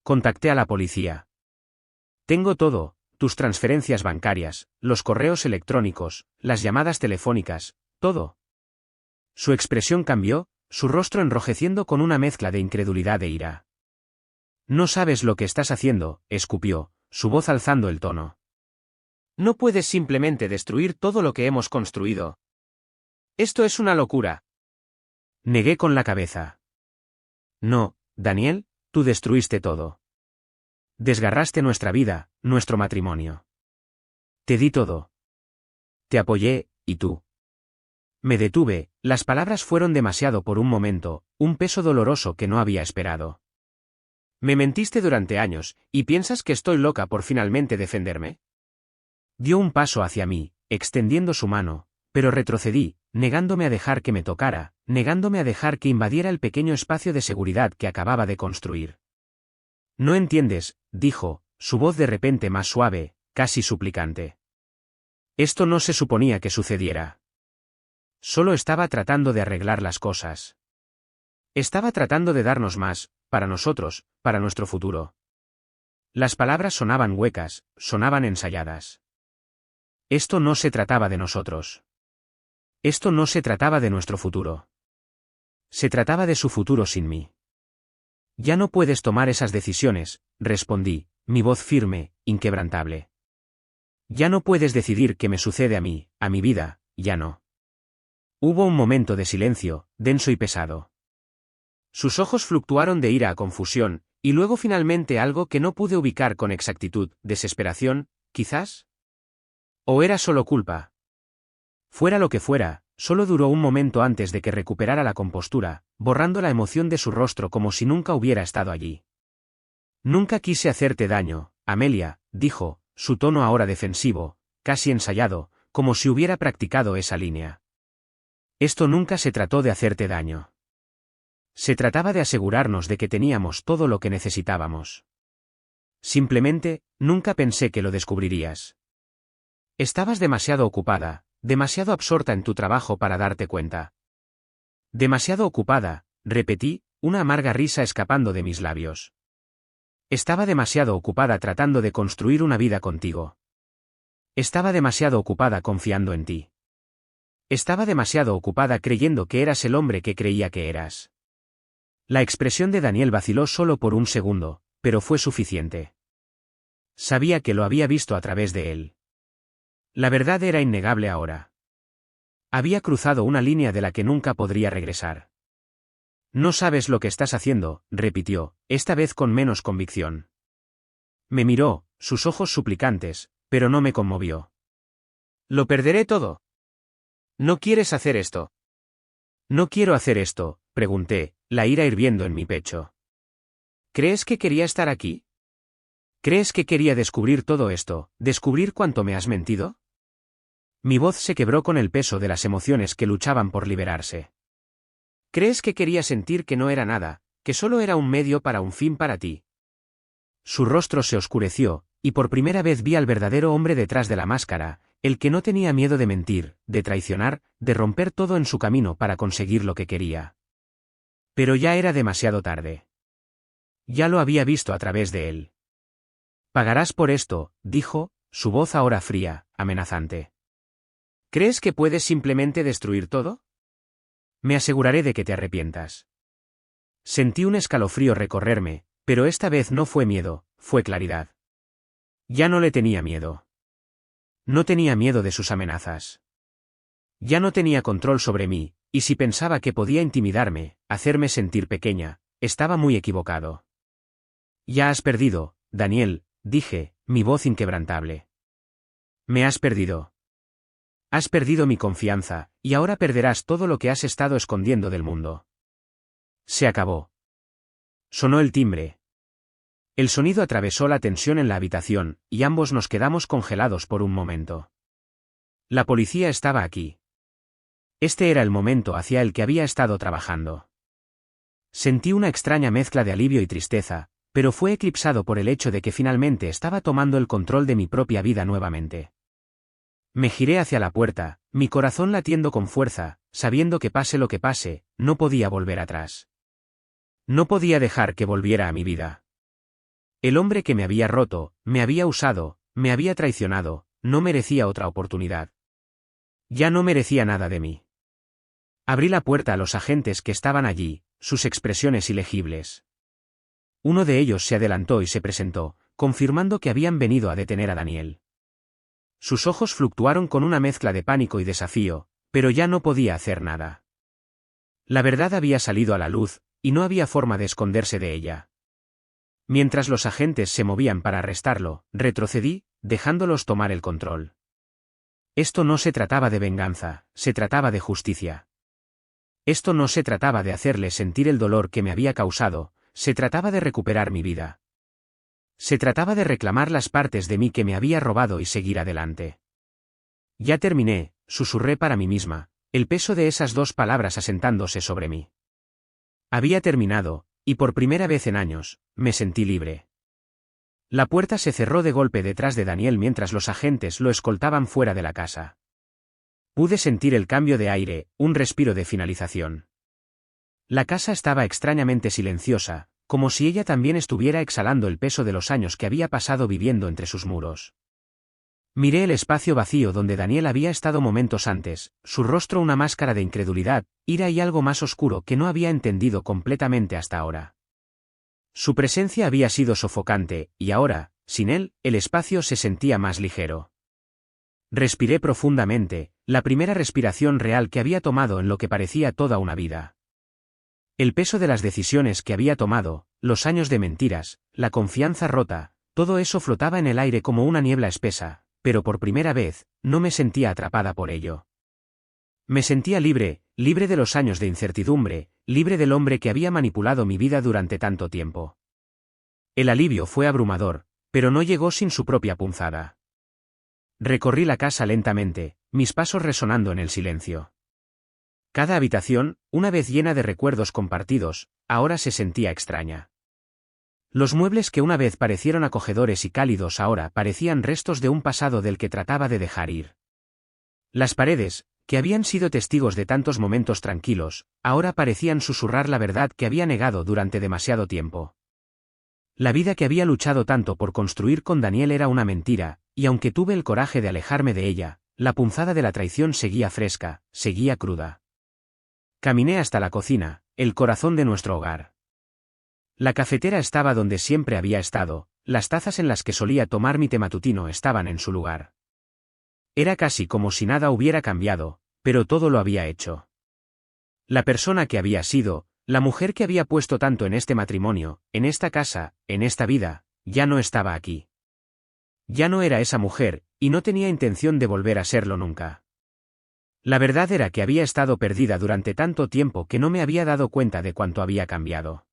Contacté a la policía. Tengo todo, tus transferencias bancarias, los correos electrónicos, las llamadas telefónicas, todo. Su expresión cambió, su rostro enrojeciendo con una mezcla de incredulidad e ira. No sabes lo que estás haciendo, escupió, su voz alzando el tono. No puedes simplemente destruir todo lo que hemos construido. Esto es una locura. Negué con la cabeza. No, Daniel, tú destruiste todo. Desgarraste nuestra vida, nuestro matrimonio. Te di todo. Te apoyé, y tú. Me detuve, las palabras fueron demasiado por un momento, un peso doloroso que no había esperado. Me mentiste durante años, ¿y piensas que estoy loca por finalmente defenderme? Dio un paso hacia mí, extendiendo su mano, pero retrocedí, negándome a dejar que me tocara, negándome a dejar que invadiera el pequeño espacio de seguridad que acababa de construir. No entiendes, dijo, su voz de repente más suave, casi suplicante. Esto no se suponía que sucediera. Solo estaba tratando de arreglar las cosas. Estaba tratando de darnos más, para nosotros, para nuestro futuro. Las palabras sonaban huecas, sonaban ensayadas. Esto no se trataba de nosotros. Esto no se trataba de nuestro futuro. Se trataba de su futuro sin mí. Ya no puedes tomar esas decisiones, respondí, mi voz firme, inquebrantable. Ya no puedes decidir qué me sucede a mí, a mi vida, ya no. Hubo un momento de silencio, denso y pesado. Sus ojos fluctuaron de ira a confusión, y luego finalmente algo que no pude ubicar con exactitud, desesperación, quizás. ¿O era solo culpa? Fuera lo que fuera, solo duró un momento antes de que recuperara la compostura, borrando la emoción de su rostro como si nunca hubiera estado allí. Nunca quise hacerte daño, Amelia, dijo, su tono ahora defensivo, casi ensayado, como si hubiera practicado esa línea. Esto nunca se trató de hacerte daño. Se trataba de asegurarnos de que teníamos todo lo que necesitábamos. Simplemente, nunca pensé que lo descubrirías. Estabas demasiado ocupada, demasiado absorta en tu trabajo para darte cuenta. Demasiado ocupada, repetí, una amarga risa escapando de mis labios. Estaba demasiado ocupada tratando de construir una vida contigo. Estaba demasiado ocupada confiando en ti. Estaba demasiado ocupada creyendo que eras el hombre que creía que eras. La expresión de Daniel vaciló solo por un segundo, pero fue suficiente. Sabía que lo había visto a través de él. La verdad era innegable ahora. Había cruzado una línea de la que nunca podría regresar. No sabes lo que estás haciendo, repitió, esta vez con menos convicción. Me miró, sus ojos suplicantes, pero no me conmovió. Lo perderé todo. ¿No quieres hacer esto? No quiero hacer esto, pregunté, la ira hirviendo en mi pecho. ¿Crees que quería estar aquí? ¿Crees que quería descubrir todo esto, descubrir cuánto me has mentido? Mi voz se quebró con el peso de las emociones que luchaban por liberarse. ¿Crees que quería sentir que no era nada, que solo era un medio para un fin para ti? Su rostro se oscureció, y por primera vez vi al verdadero hombre detrás de la máscara, el que no tenía miedo de mentir, de traicionar, de romper todo en su camino para conseguir lo que quería. Pero ya era demasiado tarde. Ya lo había visto a través de él. Pagarás por esto, dijo, su voz ahora fría, amenazante. ¿Crees que puedes simplemente destruir todo? Me aseguraré de que te arrepientas. Sentí un escalofrío recorrerme, pero esta vez no fue miedo, fue claridad. Ya no le tenía miedo. No tenía miedo de sus amenazas. Ya no tenía control sobre mí, y si pensaba que podía intimidarme, hacerme sentir pequeña, estaba muy equivocado. Ya has perdido, Daniel, dije, mi voz inquebrantable. Me has perdido. Has perdido mi confianza, y ahora perderás todo lo que has estado escondiendo del mundo. Se acabó. Sonó el timbre. El sonido atravesó la tensión en la habitación, y ambos nos quedamos congelados por un momento. La policía estaba aquí. Este era el momento hacia el que había estado trabajando. Sentí una extraña mezcla de alivio y tristeza, pero fue eclipsado por el hecho de que finalmente estaba tomando el control de mi propia vida nuevamente. Me giré hacia la puerta, mi corazón latiendo con fuerza, sabiendo que pase lo que pase, no podía volver atrás. No podía dejar que volviera a mi vida. El hombre que me había roto, me había usado, me había traicionado, no merecía otra oportunidad. Ya no merecía nada de mí. Abrí la puerta a los agentes que estaban allí, sus expresiones ilegibles. Uno de ellos se adelantó y se presentó, confirmando que habían venido a detener a Daniel. Sus ojos fluctuaron con una mezcla de pánico y desafío, pero ya no podía hacer nada. La verdad había salido a la luz, y no había forma de esconderse de ella. Mientras los agentes se movían para arrestarlo, retrocedí, dejándolos tomar el control. Esto no se trataba de venganza, se trataba de justicia. Esto no se trataba de hacerle sentir el dolor que me había causado, se trataba de recuperar mi vida. Se trataba de reclamar las partes de mí que me había robado y seguir adelante. Ya terminé, susurré para mí misma, el peso de esas dos palabras asentándose sobre mí. Había terminado, y por primera vez en años, me sentí libre. La puerta se cerró de golpe detrás de Daniel mientras los agentes lo escoltaban fuera de la casa. Pude sentir el cambio de aire, un respiro de finalización. La casa estaba extrañamente silenciosa, como si ella también estuviera exhalando el peso de los años que había pasado viviendo entre sus muros. Miré el espacio vacío donde Daniel había estado momentos antes, su rostro una máscara de incredulidad, ira y algo más oscuro que no había entendido completamente hasta ahora. Su presencia había sido sofocante, y ahora, sin él, el espacio se sentía más ligero. Respiré profundamente, la primera respiración real que había tomado en lo que parecía toda una vida. El peso de las decisiones que había tomado, los años de mentiras, la confianza rota, todo eso flotaba en el aire como una niebla espesa, pero por primera vez, no me sentía atrapada por ello. Me sentía libre, libre de los años de incertidumbre, libre del hombre que había manipulado mi vida durante tanto tiempo. El alivio fue abrumador, pero no llegó sin su propia punzada. Recorrí la casa lentamente, mis pasos resonando en el silencio. Cada habitación, una vez llena de recuerdos compartidos, ahora se sentía extraña. Los muebles que una vez parecieron acogedores y cálidos ahora parecían restos de un pasado del que trataba de dejar ir. Las paredes, que habían sido testigos de tantos momentos tranquilos, ahora parecían susurrar la verdad que había negado durante demasiado tiempo. La vida que había luchado tanto por construir con Daniel era una mentira, y aunque tuve el coraje de alejarme de ella, la punzada de la traición seguía fresca, seguía cruda. Caminé hasta la cocina, el corazón de nuestro hogar. La cafetera estaba donde siempre había estado, las tazas en las que solía tomar mi té matutino estaban en su lugar. Era casi como si nada hubiera cambiado, pero todo lo había hecho. La persona que había sido, la mujer que había puesto tanto en este matrimonio, en esta casa, en esta vida, ya no estaba aquí. Ya no era esa mujer, y no tenía intención de volver a serlo nunca. La verdad era que había estado perdida durante tanto tiempo que no me había dado cuenta de cuánto había cambiado.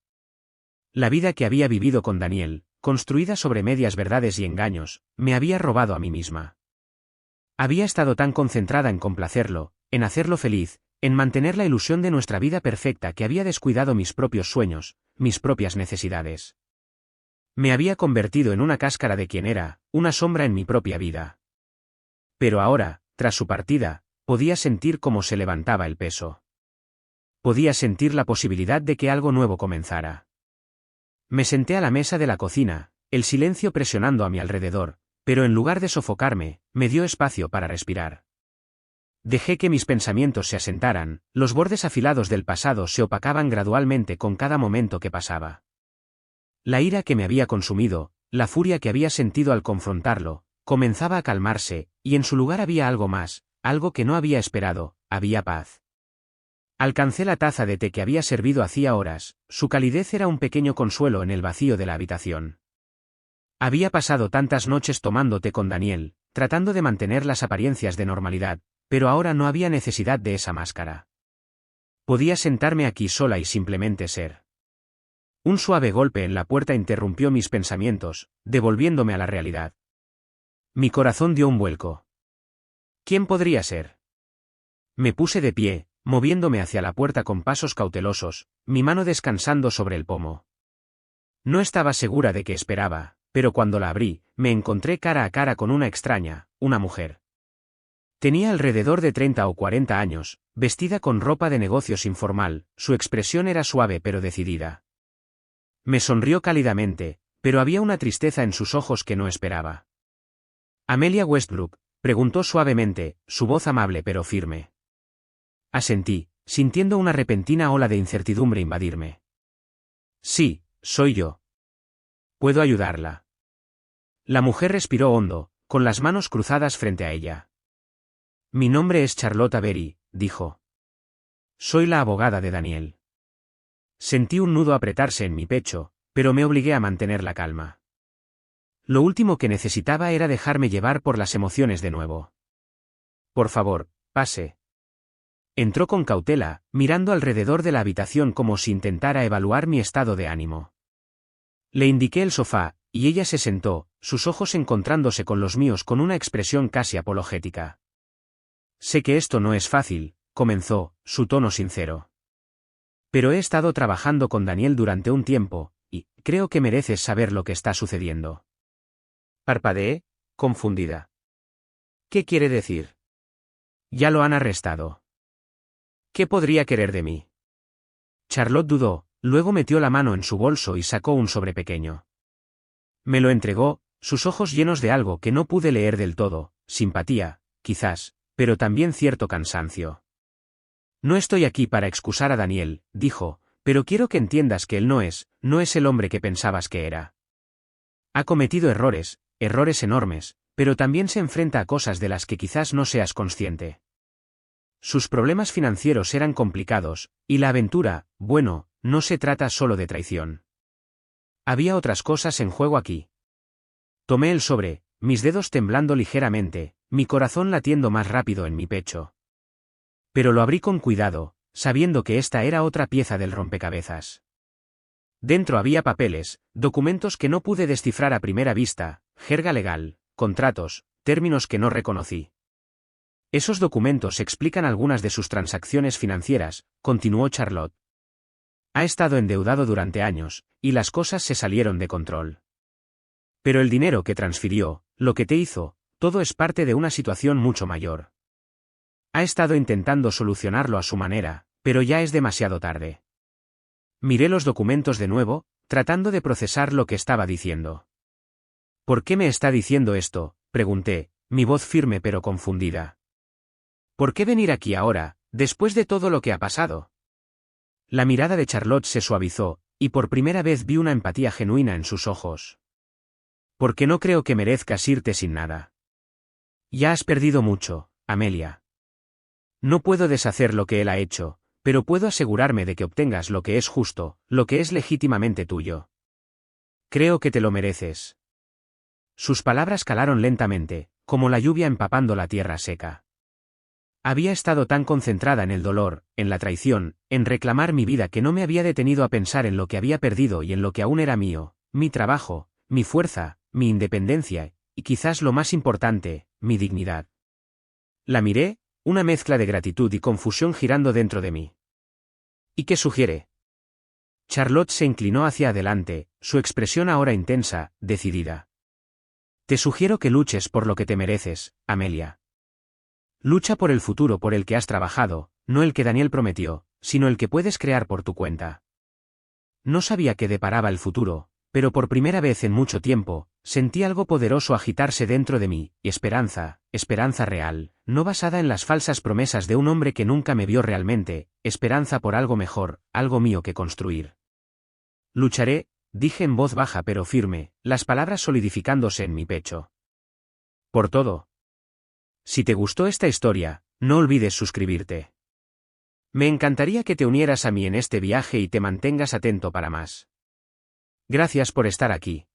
La vida que había vivido con Daniel, construida sobre medias verdades y engaños, me había robado a mí misma. Había estado tan concentrada en complacerlo, en hacerlo feliz, en mantener la ilusión de nuestra vida perfecta que había descuidado mis propios sueños, mis propias necesidades. Me había convertido en una cáscara de quien era, una sombra en mi propia vida. Pero ahora, tras su partida, podía sentir cómo se levantaba el peso. Podía sentir la posibilidad de que algo nuevo comenzara. Me senté a la mesa de la cocina, el silencio presionando a mi alrededor, pero en lugar de sofocarme, me dio espacio para respirar. Dejé que mis pensamientos se asentaran, los bordes afilados del pasado se opacaban gradualmente con cada momento que pasaba. La ira que me había consumido, la furia que había sentido al confrontarlo, comenzaba a calmarse, y en su lugar había algo más, algo que no había esperado, había paz. Alcancé la taza de té que había servido hacía horas, su calidez era un pequeño consuelo en el vacío de la habitación. Había pasado tantas noches tomando té con Daniel, tratando de mantener las apariencias de normalidad, pero ahora no había necesidad de esa máscara. Podía sentarme aquí sola y simplemente ser. Un suave golpe en la puerta interrumpió mis pensamientos, devolviéndome a la realidad. Mi corazón dio un vuelco. ¿Quién podría ser? Me puse de pie, moviéndome hacia la puerta con pasos cautelosos, mi mano descansando sobre el pomo. No estaba segura de qué esperaba, pero cuando la abrí, me encontré cara a cara con una extraña, una mujer. Tenía alrededor de 30 o 40 años, vestida con ropa de negocios informal, su expresión era suave pero decidida. Me sonrió cálidamente, pero había una tristeza en sus ojos que no esperaba. «¿Amelia Westbrook?», preguntó suavemente, su voz amable pero firme. Asentí, sintiendo una repentina ola de incertidumbre invadirme. «Sí, soy yo. ¿Puedo ayudarla?». La mujer respiró hondo, con las manos cruzadas frente a ella. «Mi nombre es Charlotte Avery», dijo. «Soy la abogada de Daniel». Sentí un nudo apretarse en mi pecho, pero me obligué a mantener la calma. Lo último que necesitaba era dejarme llevar por las emociones de nuevo. «Por favor, pase». Entró con cautela, mirando alrededor de la habitación como si intentara evaluar mi estado de ánimo. Le indiqué el sofá, y ella se sentó, sus ojos encontrándose con los míos con una expresión casi apologética. «Sé que esto no es fácil», comenzó, su tono sincero. «Pero he estado trabajando con Daniel durante un tiempo, y creo que mereces saber lo que está sucediendo». Parpadeé, confundida. «¿Qué quiere decir?». «Ya lo han arrestado». «¿Qué podría querer de mí?». Charlotte dudó, luego metió la mano en su bolso y sacó un sobre pequeño. Me lo entregó, sus ojos llenos de algo que no pude leer del todo, simpatía, quizás, pero también cierto cansancio. «No estoy aquí para excusar a Daniel», dijo, «pero quiero que entiendas que él no es el hombre que pensabas que era. Ha cometido errores enormes, pero también se enfrenta a cosas de las que quizás no seas consciente. Sus problemas financieros eran complicados, y la aventura, bueno, no se trata solo de traición. Había otras cosas en juego aquí». Tomé el sobre, mis dedos temblando ligeramente, mi corazón latiendo más rápido en mi pecho. Pero lo abrí con cuidado, sabiendo que esta era otra pieza del rompecabezas. Dentro había papeles, documentos que no pude descifrar a primera vista, jerga legal, contratos, términos que no reconocí. «Esos documentos explican algunas de sus transacciones financieras», continuó Charlotte. «Ha estado endeudado durante años, y las cosas se salieron de control. Pero el dinero que transfirió, lo que te hizo, todo es parte de una situación mucho mayor. Ha estado intentando solucionarlo a su manera, pero ya es demasiado tarde». Miré los documentos de nuevo, tratando de procesar lo que estaba diciendo. «¿Por qué me está diciendo esto?», pregunté, mi voz firme pero confundida. «¿Por qué venir aquí ahora, después de todo lo que ha pasado?». La mirada de Charlotte se suavizó, y por primera vez vi una empatía genuina en sus ojos. «Porque no creo que merezcas irte sin nada. Ya has perdido mucho, Amelia. No puedo deshacer lo que él ha hecho, pero puedo asegurarme de que obtengas lo que es justo, lo que es legítimamente tuyo. Creo que te lo mereces». Sus palabras calaron lentamente, como la lluvia empapando la tierra seca. Había estado tan concentrada en el dolor, en la traición, en reclamar mi vida que no me había detenido a pensar en lo que había perdido y en lo que aún era mío, mi trabajo, mi fuerza, mi independencia, y quizás lo más importante, mi dignidad. La miré, una mezcla de gratitud y confusión girando dentro de mí. «¿Y qué sugiere?». Charlotte se inclinó hacia adelante, su expresión ahora intensa, decidida. Te sugiero que luches por lo que te mereces, Amelia. Lucha por el futuro por el que has trabajado, no el que Daniel prometió, sino el que puedes crear por tu cuenta. No sabía qué deparaba el futuro, pero por primera vez en mucho tiempo, sentí algo poderoso agitarse dentro de mí, y esperanza, esperanza real, no basada en las falsas promesas de un hombre que nunca me vio realmente, esperanza por algo mejor, algo mío que construir. Lucharé, dije en voz baja pero firme, las palabras solidificándose en mi pecho. Por todo. Si te gustó esta historia, no olvides suscribirte. Me encantaría que te unieras a mí en este viaje y te mantengas atento para más. Gracias por estar aquí.